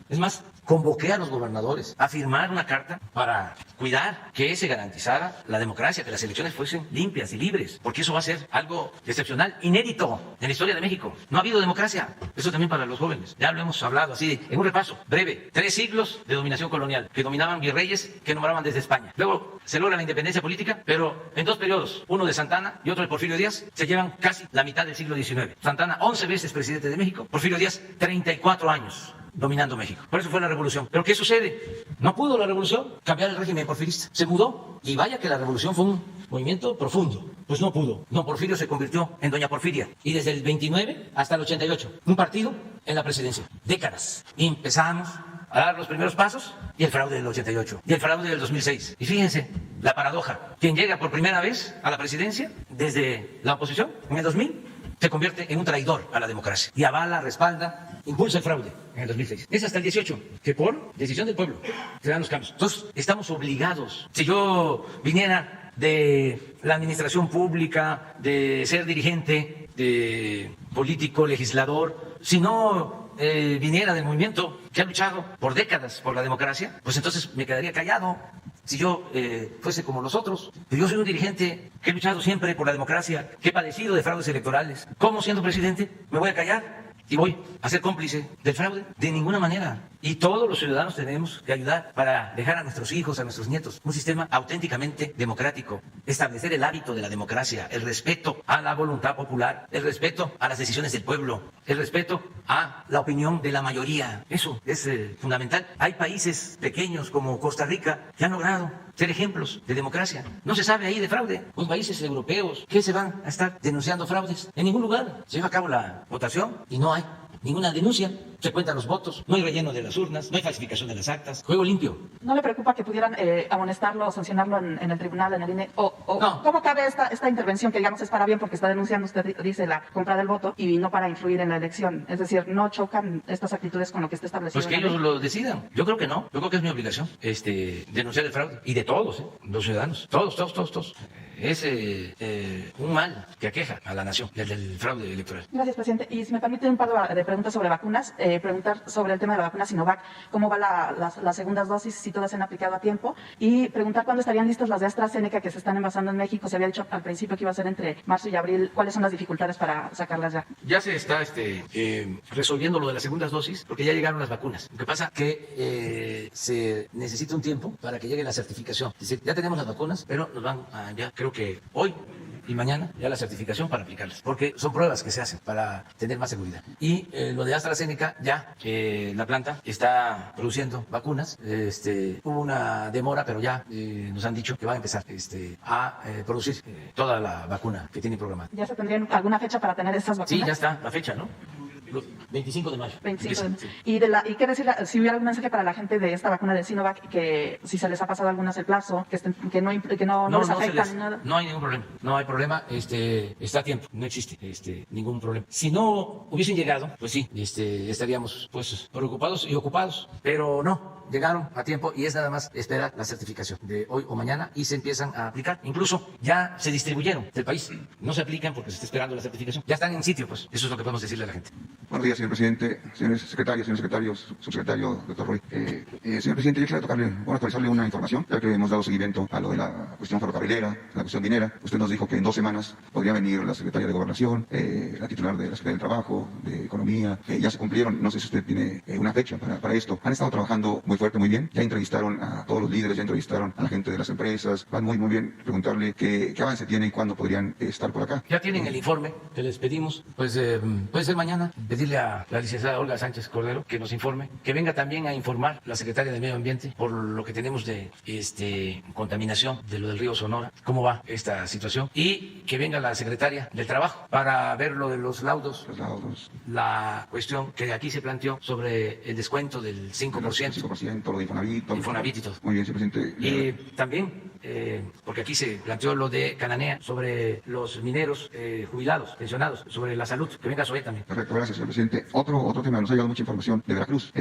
Es más, convoqué a los gobernadores a firmar una carta para cuidar que se garantizara la democracia, que las elecciones fuesen limpias y libres, porque eso va a ser algo excepcional, inédito en la historia de México. No ha habido democracia. Eso también para los jóvenes. Ya lo hemos hablado así, en un repaso breve. 3 siglos de dominación colonial, que dominaban virreyes que nombraban desde España. Luego se logra la independencia política, pero en 2 periodos, uno de Santa Anna y otro de Porfirio Díaz, se llevan casi la mitad del siglo XIX. Santa Anna, 11 veces presidente de México. Porfirio Díaz, 34 años dominando México. Por eso fue la revolución. ¿Pero qué sucede? No pudo la revolución cambiar el régimen porfirista. Se mudó. Y vaya que la revolución fue un movimiento profundo. Pues no pudo. Don Porfirio se convirtió en Doña Porfiria. Y desde el 29 hasta el 88, un partido en la presidencia. Décadas. Y empezamos a dar los primeros pasos y el fraude del 88 y el fraude del 2006. Y fíjense la paradoja. Quien llega por primera vez a la presidencia desde la oposición en el 2000 se convierte en un traidor a la democracia y avala, respalda, impulsa el fraude en el 2006. Es hasta el 18 que por decisión del pueblo se dan los cambios. Entonces, estamos obligados. Si yo viniera de la administración pública, de ser dirigente, de político, legislador, si no viniera del movimiento que ha luchado por décadas por la democracia, pues entonces me quedaría callado. Si yo fuese como los otros, pero yo soy un dirigente que he luchado siempre por la democracia, que he padecido de fraudes electorales. ¿Cómo, siendo presidente, me voy a callar y voy a ser cómplice del fraude? De ninguna manera. Y todos los ciudadanos tenemos que ayudar para dejar a nuestros hijos, a nuestros nietos, un sistema auténticamente democrático, establecer el hábito de la democracia, el respeto a la voluntad popular, el respeto a las decisiones del pueblo, el respeto a la opinión de la mayoría. Eso es fundamental. Hay países pequeños como Costa Rica que han logrado ser ejemplos de democracia. No se sabe ahí de fraude. Los países europeos, ¿qué se van a estar denunciando fraudes? En ningún lugar. Se lleva a cabo la votación y no hay ninguna denuncia. Se cuentan los votos, no hay relleno de las urnas, no hay falsificación de las actas, juego limpio. ¿No le preocupa que pudieran amonestarlo o sancionarlo en el tribunal, en el INE? No. ¿Cómo cabe esta intervención que, digamos, es para bien porque está denunciando, usted dice, la compra del voto y no para influir en la elección? Es decir, ¿no chocan estas actitudes con lo que está establecido? Pues que ellos lo decidan. Yo creo que no. Yo creo que es mi obligación denunciar el fraude. Y de todos, los ciudadanos. Todos. Es un mal que aqueja a la nación, el del fraude electoral. Gracias, presidente. Y si me permite un par de preguntas sobre vacunas, preguntar sobre el tema de la vacuna Sinovac, cómo va las segundas dosis, si todas se han aplicado a tiempo, y preguntar cuándo estarían listas las de AstraZeneca que se están envasando en México. Se había dicho al principio que iba a ser entre marzo y abril. ¿Cuáles son las dificultades para sacarlas ya? Ya se está resolviendo lo de las segundas dosis, porque ya llegaron las vacunas. Lo que pasa es que se necesita un tiempo para que llegue la certificación. Es decir, ya tenemos las vacunas, pero nos van a enviar, creo que hoy y mañana, ya la certificación para aplicarlas, porque son pruebas que se hacen para tener más seguridad. Y lo de AstraZeneca, ya la planta está produciendo vacunas. Hubo una demora, pero ya nos han dicho que va a empezar a producir toda la vacuna que tiene programada. ¿Ya se tendría alguna fecha para tener esas vacunas? Sí, ya está la fecha, ¿no? 25 de mayo. 25 de mayo. Sí. ¿Y qué decir, si hubiera algún mensaje para la gente de esta vacuna de Sinovac, que si se les ha pasado algunas el plazo, que no les afecta ni nada? No hay ningún problema. No hay problema. Está a tiempo. No existe ningún problema. Si no hubiesen llegado, pues sí, estaríamos pues preocupados y ocupados. Pero no. Llegaron a tiempo y es nada más esperar la certificación de hoy o mañana y se empiezan a aplicar. Incluso ya se distribuyeron del país. No se aplican porque se está esperando la certificación. Ya están en sitio, pues. Eso es lo que podemos decirle a la gente. Buenos días, señor presidente, señores secretarios, subsecretario, doctor Roy. Señor presidente, yo quisiera actualizarle una información, ya que hemos dado seguimiento a lo de la cuestión ferrocarrilera, la cuestión minera. Usted nos dijo que en 2 semanas podría venir la secretaria de Gobernación, la titular de la Secretaría del Trabajo, de Economía. Ya se cumplieron, no sé si usted tiene una fecha para esto. Han estado trabajando muy fuerte, muy bien. Ya entrevistaron a todos los líderes, ya entrevistaron a la gente de las empresas. Van muy bien. Preguntarle qué avance tiene y cuándo podrían estar por acá. Ya tienen el informe que les pedimos, pues puede ser mañana. Pedirle a la licenciada Olga Sánchez Cordero que nos informe, que venga también a informar la secretaria de Medio Ambiente por lo que tenemos de contaminación de lo del río Sonora, cómo va esta situación, y que venga la secretaria del Trabajo para ver lo de los laudos. La cuestión que aquí se planteó sobre el descuento del 5%. El 5%, lo de Infonavit. Infonavit y todo. Muy bien, señor presidente. Y también porque aquí se planteó lo de Cananea, sobre los mineros jubilados, pensionados, sobre la salud. Que venga Zoé también. Perfecto, gracias, señor presidente. Otro tema, nos ha llegado mucha información de Veracruz,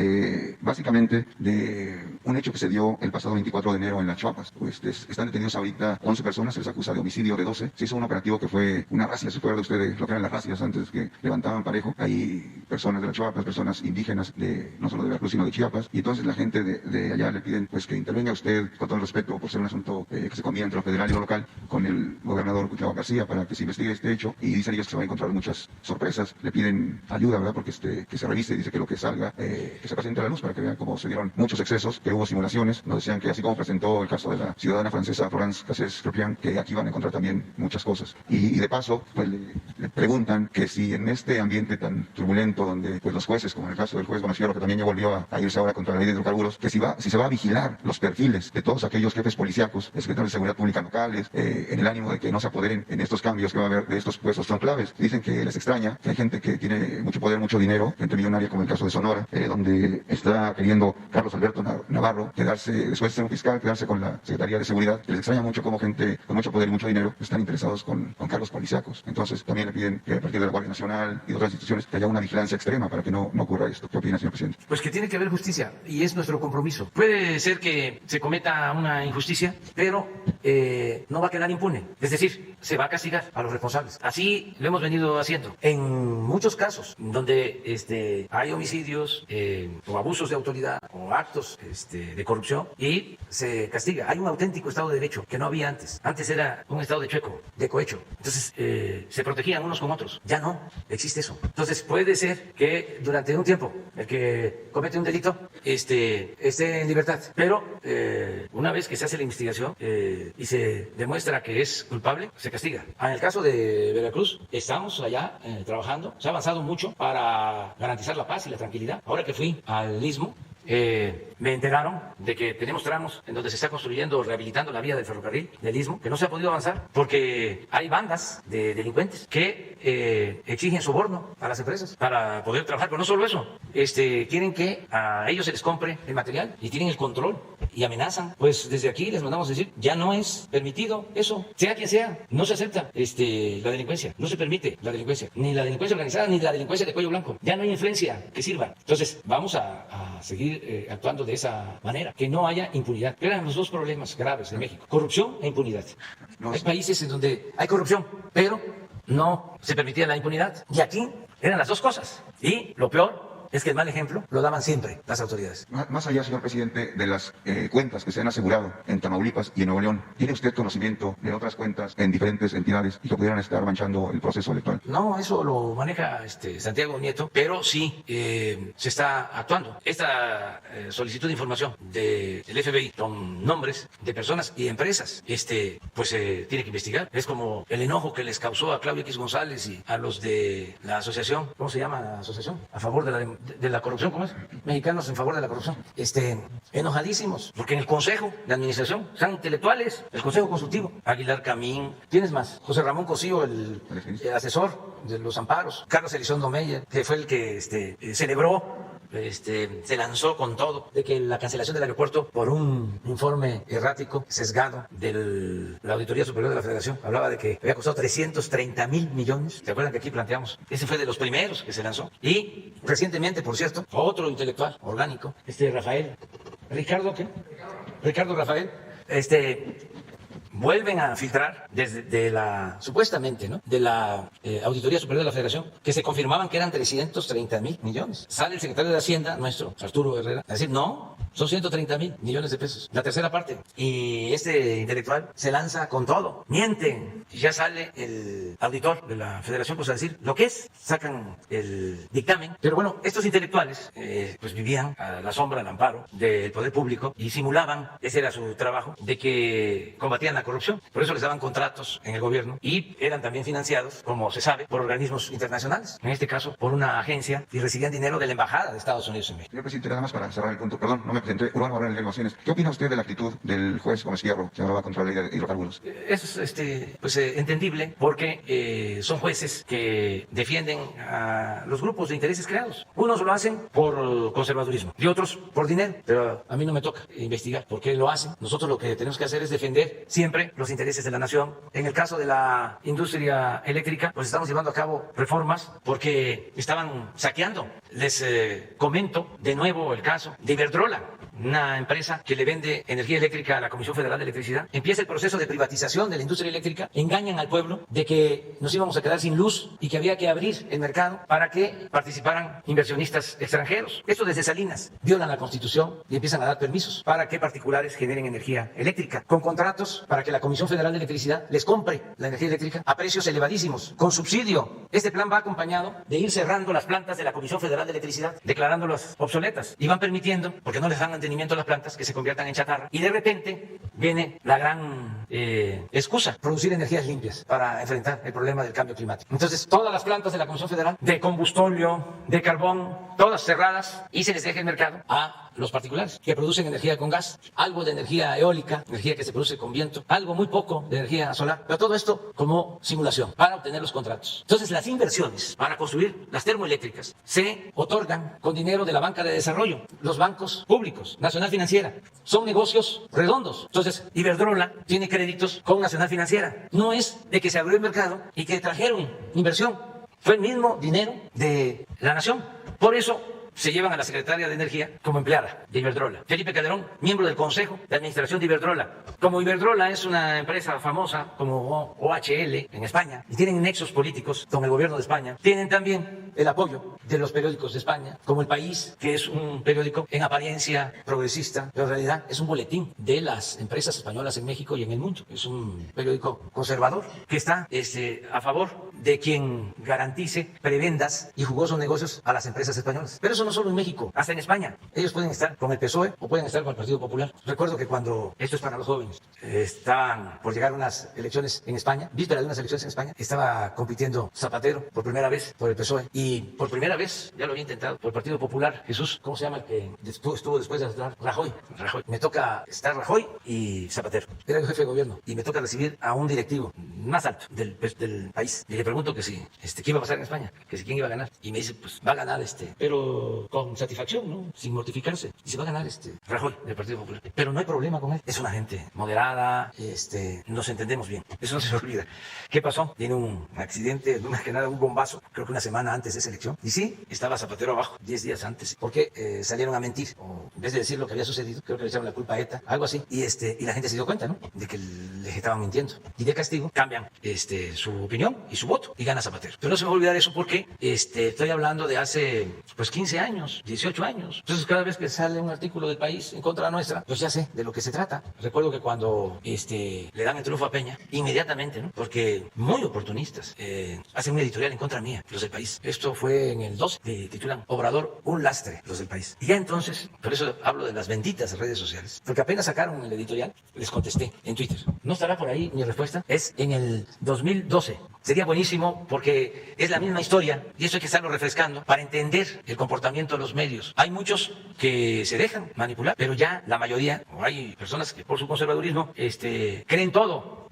básicamente de un hecho que se dio el pasado 24 de enero en las Chiapas. Pues están detenidos ahorita 11 personas, se les acusa de homicidio de 12. Se hizo un operativo que fue una racia, ¿se acuerda usted de lo que eran las racias antes que levantaban parejo? Hay personas de las Chiapas, personas indígenas, no solo de Veracruz, sino de Chiapas, y entonces la gente de allá le piden pues que intervenga usted, con todo el respeto, por ser un asunto que se conviene entre lo federal y lo local, con el gobernador Cuitlava García, para que se investigue este hecho, y dicen ellos que se va a encontrar muchas sorpresas. Le piden ayuda, ¿verdad? Porque que se revise, dice que lo que salga, que se presente a la luz para que vean cómo se dieron muchos excesos, que hubo simulaciones. Nos decían que así como presentó el caso de la ciudadana francesa Florence Cassés-Tropian, que aquí van a encontrar también muchas cosas. Y de paso, pues le preguntan que si en este ambiente tan turbulento, donde pues los jueces, como en el caso del juez Bonacierro, que también ya volvió a irse ahora contra la ley de hidrocarburos, que si se va a vigilar los perfiles de todos aquellos jefes policíacos, secretarios de seguridad pública locales, en el ánimo de que no se apoderen en estos cambios que va a haber de estos puestos tan claves. Dicen que les extraña que hay gente que tiene mucho poder, mucho dinero, gente millonaria, como el caso de Sonora, donde está queriendo Carlos Alberto Navarro quedarse, después de ser un fiscal, quedarse con la Secretaría de Seguridad. Que les extraña mucho cómo gente con mucho poder y mucho dinero están interesados con cargos policíacos. Entonces también le piden que a partir de la Guardia Nacional y de otras instituciones que haya una vigilancia extrema para que no ocurra esto. ¿Qué opina, señor presidente? Pues que tiene que haber justicia y es nuestro compromiso. Puede ser que se cometa una injusticia, pero no va a quedar impune. Es decir, se va a castigar a los responsables. Así lo hemos venido haciendo. En muchos casos donde hay homicidios o abusos de autoridad o actos de corrupción y se castiga. Hay un auténtico Estado de Derecho que no había antes. Antes era un Estado de chueco, de cohecho. Entonces se protegían unos con otros. Ya no existe eso. Entonces puede ser que durante un tiempo el que comete un delito esté en libertad. Pero una vez que se hace la investigación y se demuestra que es culpable, se castiga. En el caso de Veracruz, estamos allá trabajando. Se ha avanzado mucho para garantizar la paz y la tranquilidad. Ahora que fui al Istmo, me enteraron de que tenemos tramos en donde se está construyendo, rehabilitando la vía del ferrocarril del Istmo, que no se ha podido avanzar porque hay bandas de delincuentes que exigen soborno a las empresas para poder trabajar. Pero no solo eso, quieren que a ellos se les compre el material y tienen el control y amenazan. Pues desde aquí les mandamos decir, ya no es permitido eso, sea quien sea, no se acepta la delincuencia, no se permite la delincuencia, ni la delincuencia organizada, ni la delincuencia de cuello blanco. Ya no hay influencia que sirva. Entonces vamos a seguir actuando de esa manera, que no haya impunidad. Eran los dos problemas graves de México: corrupción e impunidad. Hay países en donde hay corrupción, pero no se permitía la impunidad. Y aquí eran las dos cosas. Y lo peor es que el mal ejemplo lo daban siempre las autoridades. Más allá, señor presidente, de las cuentas que se han asegurado en Tamaulipas y en Nuevo León, ¿tiene usted conocimiento de otras cuentas en diferentes entidades y que pudieran estar manchando el proceso electoral? No, eso lo maneja Santiago Nieto, pero sí se está actuando. Esta solicitud de información del FBI con nombres de personas y empresas, pues se tiene que investigar. Es como el enojo que les causó a Claudio X González y a los de la asociación, ¿cómo se llama la asociación? A favor de la corrupción, ¿cómo es? Mexicanos en favor de la corrupción. Enojadísimos, porque en el Consejo de Administración están intelectuales, el Consejo Consultivo, Aguilar Camín, ¿tienes más? José Ramón Cosío, el asesor de los amparos, Carlos Elizondo Meyer, que fue el que celebró, se lanzó con todo de que la cancelación del aeropuerto por un informe errático, sesgado de la Auditoría Superior de la Federación, hablaba de que había costado 330,000 millones. ¿Se acuerdan que aquí planteamos? Ese fue de los primeros que se lanzó. Y recientemente, por cierto, otro intelectual orgánico, Ricardo Rafael, vuelven a filtrar desde supuestamente, ¿no?, de la Auditoría Superior de la Federación, que se confirmaban que eran 330,000 millones. Sale el secretario de Hacienda, nuestro, Arturo Herrera, a decir, no, son 130,000 millones de pesos, la tercera parte. Y este intelectual se lanza con todo, mienten. Y ya sale el auditor de la Federación, pues a decir lo que es, sacan el dictamen. Pero bueno, estos intelectuales pues vivían a la sombra, al amparo del poder público y simulaban, ese era su trabajo, de que combatían la corrupción. Por eso les daban contratos en el gobierno y eran también financiados, como se sabe, por organismos internacionales, en este caso por una agencia, y recibían dinero de la Embajada de Estados Unidos en México. Señor presidente, nada más para cerrar el punto, perdón, no me presenté, Urbano Moreno de Negociaciones. ¿Qué opina usted de la actitud del juez Gómez Fierro que hablaba contra la ley de hidrocarburos? Es entendible porque son jueces que defienden a los grupos de intereses creados. Unos lo hacen por conservadurismo y otros por dinero, pero a mí no me toca investigar por qué lo hacen. Nosotros lo que tenemos que hacer es defender siempre los intereses de la nación. En el caso de la industria eléctrica, pues estamos llevando a cabo reformas porque estaban saqueando. Les comento de nuevo el caso de Iberdrola, una empresa que le vende energía eléctrica a la Comisión Federal de Electricidad. Empieza el proceso de privatización de la industria eléctrica, engañan al pueblo de que nos íbamos a quedar sin luz y que había que abrir el mercado para que participaran inversionistas extranjeros. Esto desde Salinas. Violan la Constitución y empiezan a dar permisos para que particulares generen energía eléctrica, con contratos para que la Comisión Federal de Electricidad les compre la energía eléctrica a precios elevadísimos, con subsidio. Este plan va acompañado de ir cerrando las plantas de la Comisión Federal de Electricidad, declarándolas obsoletas, y van permitiendo, porque no les dan mantenimiento a las plantas, que se conviertan en chatarra, y de repente viene la gran excusa: producir energías limpias para enfrentar el problema del cambio climático. Entonces, todas las plantas de la Comisión Federal, de combustóleo, de carbón, todas cerradas, y se les deja el mercado a los particulares que producen energía con gas, algo de energía eólica, energía que se produce con viento, algo muy poco de energía solar, pero todo esto como simulación para obtener los contratos. Entonces, las inversiones para construir las termoeléctricas se otorgan con dinero de la banca de desarrollo, los bancos públicos, Nacional Financiera. Son negocios redondos. Entonces, Iberdrola tiene créditos con Nacional Financiera. No es de que se abrió el mercado y que trajeron inversión. Fue el mismo dinero de la nación. Por eso se llevan a la secretaria de Energía como empleada de Iberdrola. Felipe Calderón, miembro del Consejo de Administración de Iberdrola. Como Iberdrola es una empresa famosa como OHL en España y tienen nexos políticos con el gobierno de España, tienen también el apoyo de los periódicos de España, como El País, que es un periódico en apariencia progresista, pero en realidad es un boletín de las empresas españolas en México y en el mundo. Es un periódico conservador que está a favor de quien garantice prebendas y jugosos negocios a las empresas españolas. Pero eso no solo en México, hasta en España. Ellos pueden estar con el PSOE o pueden estar con el Partido Popular. Recuerdo que cuando, esto es para los jóvenes, estaban por llegar unas elecciones en España, víspera de unas elecciones en España, estaba compitiendo Zapatero por primera vez por el PSOE y por primera vez, ya lo había intentado, por el Partido Popular. Jesús, ¿cómo se llama el que estuvo después de estar? Rajoy. Me toca estar Rajoy y Zapatero. Era el jefe de gobierno y me toca recibir a un directivo más alto del país. Y le pregunto que si, ¿qué iba a pasar en España? Que si quién iba a ganar. Y me dice, pues va a ganar pero con satisfacción, ¿no? Sin mortificarse. Y se va a ganar Rajoy del Partido Popular. Pero no hay problema con él. Es una gente moderada, nos entendemos bien. Eso no se olvida. ¿Qué pasó? Tiene un accidente, más que nada un bombazo, creo que una semana antes de esa elección. Y sí, estaba Zapatero abajo, 10 días antes. Porque salieron a mentir. O en vez de decir lo que había sucedido, creo que le echaron la culpa a ETA, algo así. Y la gente se dio cuenta, ¿no? De que les estaban mintiendo. Y de castigo cambian su opinión y su voto. Y gana Zapatero. Pero no se me va a olvidar eso porque estoy hablando de hace 15 años, 18 años. Entonces cada vez que sale un artículo del País en contra nuestra, pues ya sé de lo que se trata. Recuerdo que cuando le dan el triunfo a Peña, inmediatamente, ¿no? Porque muy oportunistas, hacen un editorial en contra mía, los del País. Esto fue en el 12, titulan Obrador, un lastre, los del País. Y ya entonces, por eso hablo de las benditas redes sociales, porque apenas sacaron el editorial, les contesté en Twitter. No estará por ahí mi respuesta, es en el 2012. Sería buenísimo porque es la misma historia y eso hay que estarlo refrescando para entender el comportamiento de los medios. Hay muchos que se dejan manipular, pero ya la mayoría, o hay personas que por su conservadurismo creen todo,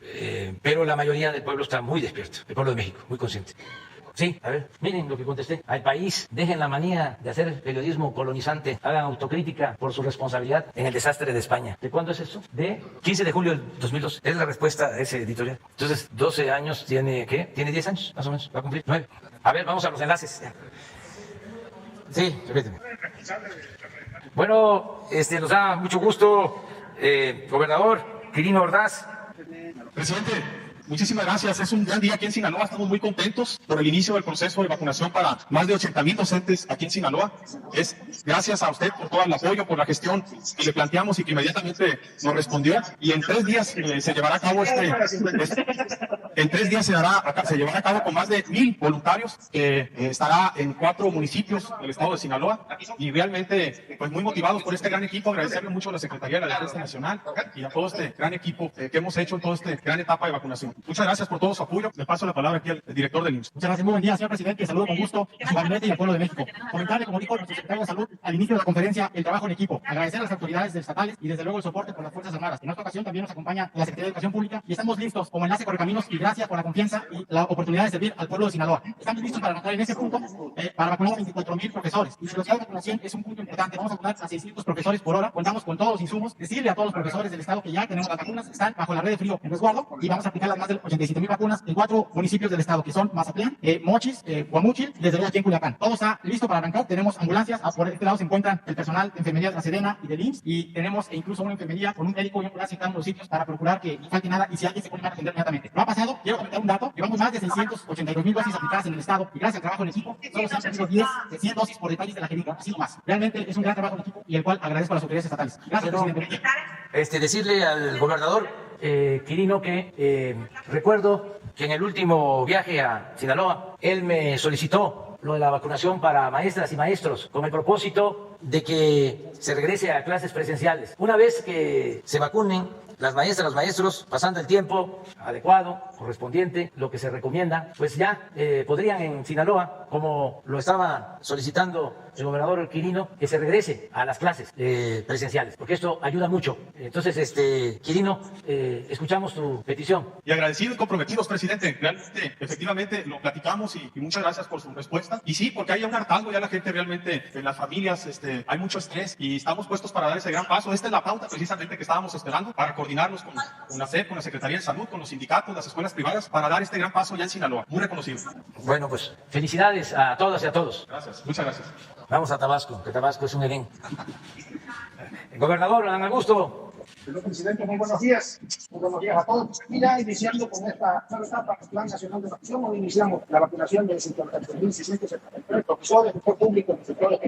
pero la mayoría del pueblo está muy despierto, el pueblo de México, muy consciente. Sí, a ver, miren lo que contesté. Al País, dejen la manía de hacer periodismo colonizante, hagan autocrítica por su responsabilidad en el desastre de España. ¿De cuándo es eso? De 15 de julio del 2002. Es la respuesta a ese editorial. Entonces, 12 años tiene, ¿qué? Tiene 10 años, más o menos, va a cumplir 9. A ver, vamos a los enlaces. Sí, repíteme. Bueno, nos da mucho gusto, gobernador Quirino Ordaz. Presidente, Muchísimas gracias. Es un gran día aquí en Sinaloa. Estamos muy contentos por el inicio del proceso de vacunación para más de 80,000 docentes aquí en Sinaloa. Es gracias a usted por todo el apoyo, por la gestión que le planteamos y que inmediatamente nos respondió. Y en 3 días se llevará a cabo en 3 días se llevará a cabo con más de 1,000 voluntarios. Estará en 4 municipios del estado de Sinaloa. Y realmente, pues muy motivados por este gran equipo. Agradecerle mucho a la Secretaría de la Defensa Nacional y a todo este gran equipo que hemos hecho en toda esta gran etapa de vacunación. Muchas gracias por todo su apoyo. Le paso la palabra aquí al director del IMSS. Muchas gracias, muy buen día, señor presidente. Saludo con gusto a su gabinete y al pueblo de México. Comentarle, como dijo nuestro secretario de Salud al inicio de la conferencia, el trabajo en equipo. Agradecer a las autoridades estatales y desde luego el soporte por las Fuerzas Armadas. En esta ocasión también nos acompaña la Secretaría de Educación Pública y estamos listos como enlace Correcaminos y gracias por la confianza y la oportunidad de servir al pueblo de Sinaloa. Estamos listos para vacunar en ese punto, para vacunar a 24,000 profesores. Y la velocidad de vacunación es un punto importante. Vamos a vacunar a 600 profesores por hora. Contamos con todos los insumos. Decirle a todos los profesores del estado que ya tenemos las vacunas, están bajo la red de frío en resguardo y vamos a aplicar las más de 87,000 vacunas en 4 municipios del estado, que son Mazatlán, Mochis, Guamúchil, desde luego aquí en Culiacán. Todo está listo para arrancar. Tenemos ambulancias. Por este lado se encuentran el personal de enfermería de la Sedena y del IMSS y tenemos incluso una enfermería con un médico y un ambulancia en cada uno de los sitios para procurar que no falte nada y si alguien se pone mal, atender inmediatamente. Lo ha pasado, quiero comentar un dato. Llevamos más de 682,000 dosis aplicadas en el estado y gracias al trabajo en equipo solo se han perdido 100 dosis por detalles de la jeringa, así más. Realmente es un gran trabajo en equipo y el cual agradezco a las autoridades estatales. Gracias, presidente. Decirle al gobernador Quirino que recuerdo que en el último viaje a Sinaloa él me solicitó lo de la vacunación para maestras y maestros con el propósito de que se regrese a clases presenciales. Una vez que se vacunen las maestras, los maestros, pasando el tiempo adecuado, correspondiente, lo que se recomienda, pues ya podrían en Sinaloa, como lo estaba solicitando el gobernador Quirino, que se regrese a las clases presenciales, porque esto ayuda mucho. Entonces, Quirino, escuchamos tu petición. Y agradecidos y comprometidos, presidente. Realmente, efectivamente, lo platicamos y muchas gracias por su respuesta. Y sí, porque hay un hartazgo, ya la gente realmente, en las familias, hay mucho estrés y estamos puestos para dar ese gran paso. Esta es la pauta precisamente que estábamos esperando para coordinarnos con la SEP, con la Secretaría de Salud, con los sindicatos, las escuelas privadas, para dar este gran paso ya en Sinaloa. Muy reconocido. Bueno, pues felicidades a todas y a todos. Gracias, muchas gracias. Vamos a Tabasco, que Tabasco es un Edén. Gobernador, Adán Augusto. Señor presidente, muy buenos días. Muy buenos días a todos. Y ya iniciando con esta nueva etapa del Plan Nacional de Vacunación, hoy iniciamos la vacunación de 53.673 profesores, sector público, en el sector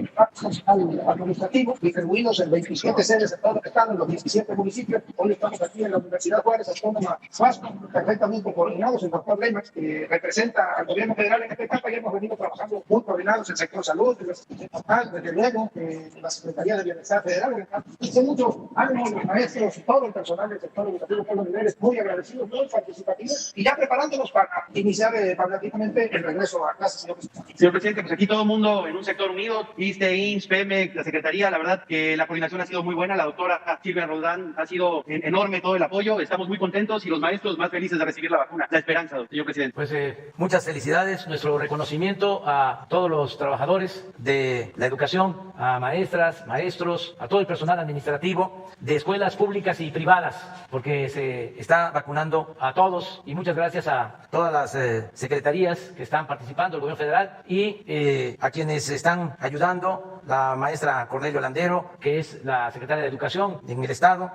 nacional administrativo, distribuidos en 27 sedes de todo el estado, en los 17 municipios. Hoy estamos aquí en la Universidad Juárez Autónoma Vasco, perfectamente coordinados. El doctor Leymax, que representa al gobierno federal en esta etapa, ya hemos venido trabajando muy coordinados en el sector salud, en la Secretaría Estatal, desde luego, en la Secretaría de Bienestar Federal. Y con mucho ánimo, los maestros y todo el personal del sector educativo por los niveles muy agradecidos, muy participativos y ya preparándonos para iniciar paulatinamente el regreso a clases, señor presidente. Señor presidente, pues aquí todo el mundo en un sector unido, ISSSTE, IMSS, PEMEX, la Secretaría, la verdad que la coordinación ha sido muy buena, la doctora Silvia Roldán ha sido enorme todo el apoyo, estamos muy contentos y los maestros más felices de recibir la vacuna. La esperanza, señor presidente. Pues muchas felicidades, nuestro reconocimiento a todos los trabajadores de la educación, a maestras, maestros, a todo el personal administrativo de escuelas públicas y privadas, porque se está vacunando a todos y muchas gracias a todas las secretarías que están participando, el gobierno federal y a quienes están ayudando, la maestra Cornelio Landero, que es la secretaria de Educación en el estado,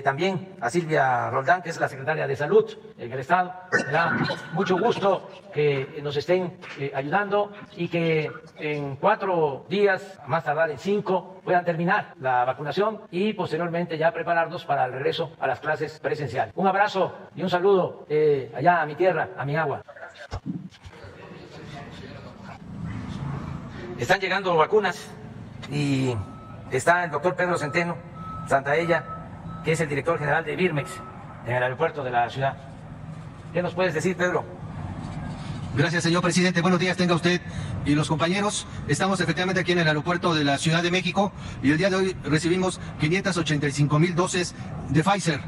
también a Silvia Roldán, que es la secretaria de Salud en el estado. Me da mucho gusto que nos estén ayudando y que en 4 días, a más tardar en 5, puedan terminar la vacunación y posteriormente ya prepararnos para el regreso a las clases presenciales. Un abrazo y un saludo allá a mi tierra, a mi agua. Están llegando vacunas y está el doctor Pedro Centeno Santaella, que es el director general de Birmex en el aeropuerto de la ciudad. ¿Qué nos puedes decir, Pedro? Gracias, señor presidente. Buenos días, tenga usted y los compañeros. Estamos efectivamente aquí en el aeropuerto de la Ciudad de México y el día de hoy recibimos 585,000 dosis de Pfizer.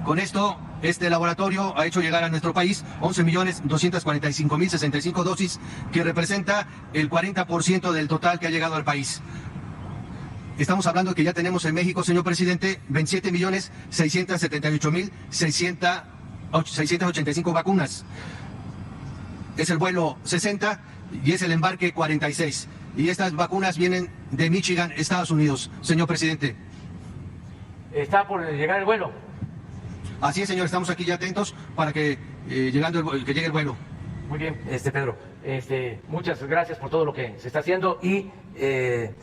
Con esto, este laboratorio ha hecho llegar a nuestro país 11.245.065 dosis, que representa el 40% del total que ha llegado al país. Estamos hablando de que ya tenemos en México, señor presidente, 27.678.685 vacunas. Es el vuelo 60 y es el embarque 46. Y estas vacunas vienen de Michigan, Estados Unidos, señor presidente. ¿Está por llegar el vuelo? Así es, señor, estamos aquí ya atentos para que que llegue el vuelo. Muy bien, Pedro. Muchas gracias por todo lo que se está haciendo y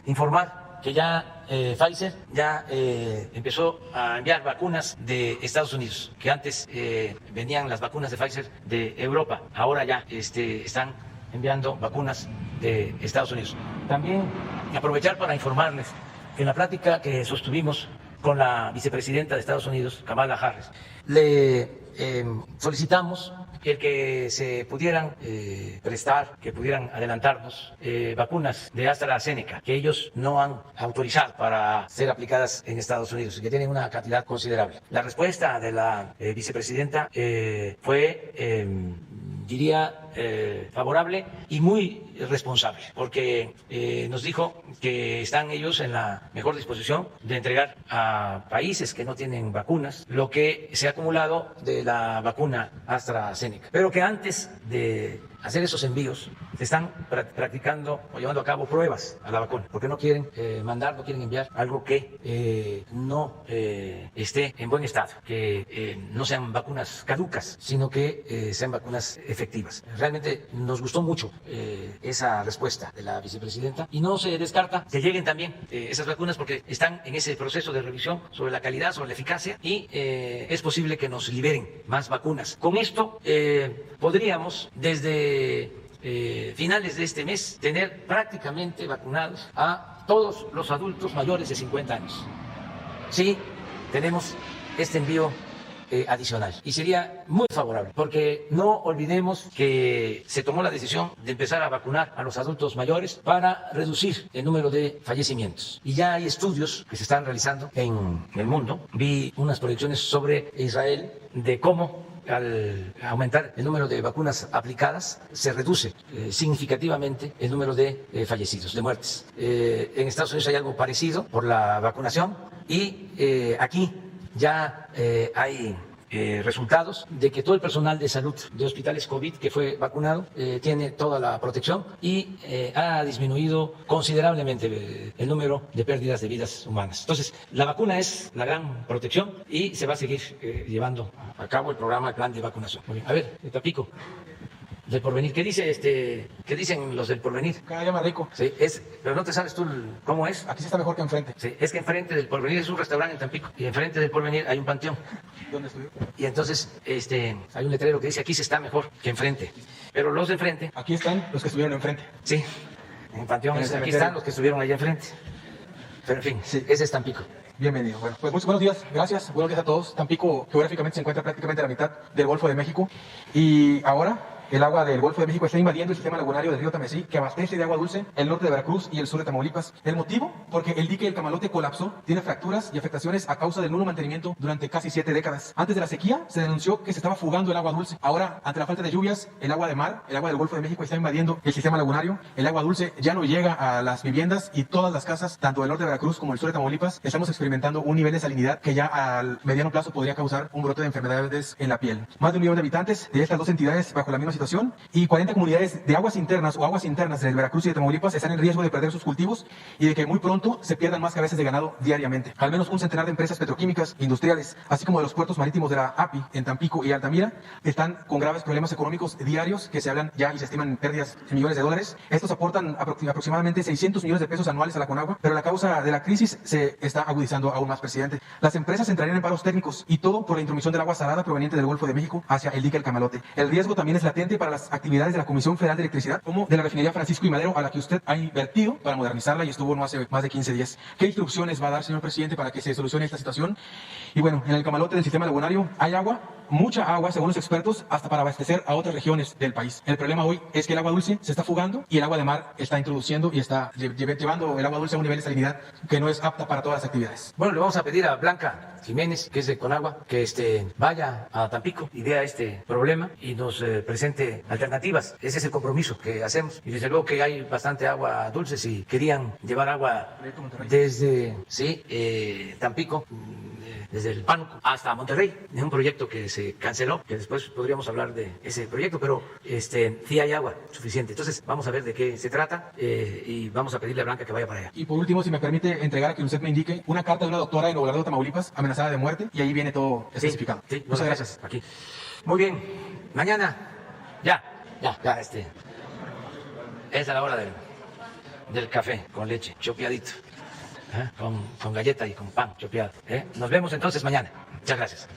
informar que ya Pfizer ya empezó a enviar vacunas de Estados Unidos, que antes venían las vacunas de Pfizer de Europa, ahora ya están enviando vacunas de Estados Unidos. También aprovechar para informarles que en la plática que sostuvimos con la vicepresidenta de Estados Unidos, Kamala Harris, le solicitamos el que se pudieran prestar, que pudieran adelantarnos vacunas de AstraZeneca, que ellos no han autorizado para ser aplicadas en Estados Unidos y que tienen una cantidad considerable. La respuesta de la vicepresidenta fue, diría, favorable y muy responsable, porque nos dijo que están ellos en la mejor disposición de entregar a países que no tienen vacunas lo que se ha acumulado de la vacuna AstraZeneca, pero que antes de hacer esos envíos se están practicando o llevando a cabo pruebas a la vacuna, porque no quieren no quieren enviar algo que no esté en buen estado, que no sean vacunas caducas, sino que sean vacunas efectivas. Realmente nos gustó mucho esa respuesta de la vicepresidenta y no se descarta que lleguen también esas vacunas porque están en ese proceso de revisión sobre la calidad, sobre la eficacia y es posible que nos liberen más vacunas. Con esto podríamos desde finales de este mes tener prácticamente vacunados a todos los adultos mayores de 50 años. Sí, tenemos este envío adicional y sería muy favorable porque no olvidemos que se tomó la decisión de empezar a vacunar a los adultos mayores para reducir el número de fallecimientos y ya hay estudios que se están realizando en el mundo. Vi unas proyecciones sobre Israel de cómo al aumentar el número de vacunas aplicadas se reduce significativamente el número de fallecidos, de muertes. En Estados Unidos hay algo parecido por la vacunación y aquí ya hay resultados de que todo el personal de salud de hospitales COVID que fue vacunado tiene toda la protección y ha disminuido considerablemente el número de pérdidas de vidas humanas. Entonces, la vacuna es la gran protección y se va a seguir llevando a cabo el programa, el plan de vacunación. A ver, Tampico. Del Porvenir. ¿Qué dice qué dicen los del Porvenir? Cada día más rico. Sí, pero no te sabes tú cómo es. Aquí sí está mejor que enfrente. Sí, es que enfrente del Porvenir es un restaurante en Tampico y enfrente del Porvenir hay un panteón. ¿Dónde estudió? Y entonces hay un letrero que dice aquí se está mejor que enfrente. Pero los de enfrente. Aquí están los que estuvieron enfrente. Sí, en el panteón aquí están los que estuvieron allá enfrente. Pero en fin, sí, ese es Tampico. Bienvenido. Bueno, pues muy buenos días, gracias, buenos días a todos. Tampico geográficamente se encuentra prácticamente a la mitad del Golfo de México y ahora el agua del Golfo de México está invadiendo el sistema lagunario del río Tamesí, que abastece de agua dulce el norte de Veracruz y el sur de Tamaulipas. ¿El motivo? Porque el dique del Camalote colapsó, tiene fracturas y afectaciones a causa del nulo mantenimiento durante casi 7 décadas. Antes de la sequía se denunció que se estaba fugando el agua dulce. Ahora, ante la falta de lluvias, el agua de mar, el agua del Golfo de México está invadiendo el sistema lagunario. El agua dulce ya no llega a las viviendas y todas las casas, tanto del norte de Veracruz como el sur de Tamaulipas, estamos experimentando un nivel de salinidad que ya al mediano plazo podría causar un brote de enfermedades en la piel. Más de 1 millón de habitantes de estas dos entidades bajo la misma situación y 40 comunidades de aguas internas o aguas internas de Veracruz y de Tamaulipas están en riesgo de perder sus cultivos y de que muy pronto se pierdan más cabezas de ganado diariamente. Al menos un centenar de empresas petroquímicas, industriales, así como de los puertos marítimos de la API en Tampico y Altamira, están con graves problemas económicos diarios que se hablan ya y se estiman pérdidas en millones de dólares. Estos aportan aproximadamente 600 millones de pesos anuales a la Conagua, pero la causa de la crisis se está agudizando aún más, presidente. Las empresas entrarían en paros técnicos y todo por la intromisión del agua salada proveniente del Golfo de México hacia el dique El Camalote. El riesgo también es latente para las actividades de la Comisión Federal de Electricidad, como de la refinería Francisco y Madero, a la que usted ha invertido para modernizarla y estuvo no hace más de 15 días. ¿Qué instrucciones va a dar, señor presidente, para que se solucione esta situación? Y bueno, en el Camalote del sistema lagunario hay agua, mucha agua, según los expertos, hasta para abastecer a otras regiones del país. El problema hoy es que el agua dulce se está fugando y el agua de mar está introduciendo y está llevando el agua dulce a un nivel de salinidad que no es apta para todas las actividades. Bueno, le vamos a pedir a Blanca Jiménez, que es de Conagua, que vaya a Tampico y vea este problema y nos presente alternativas. Ese es el compromiso que hacemos. Y desde luego que hay bastante agua dulce. Si querían llevar agua desde Tampico, desde el Pánuco hasta Monterrey, es un proyecto que se canceló, que después podríamos hablar de ese proyecto, pero sí hay agua suficiente. Entonces vamos a ver de qué se trata y vamos a pedirle a Blanca que vaya para allá. Y por último, si me permite entregar a que usted me indique una carta de una doctora en Nuevo Laredo, Tamaulipas, amenazada de muerte, y ahí viene todo especificado. Sí, muchas gracias. Aquí. Muy bien. Mañana, ya, es a la hora del café con leche, chopeadito, con galleta y con pan chopeado. Nos vemos entonces mañana. Muchas gracias.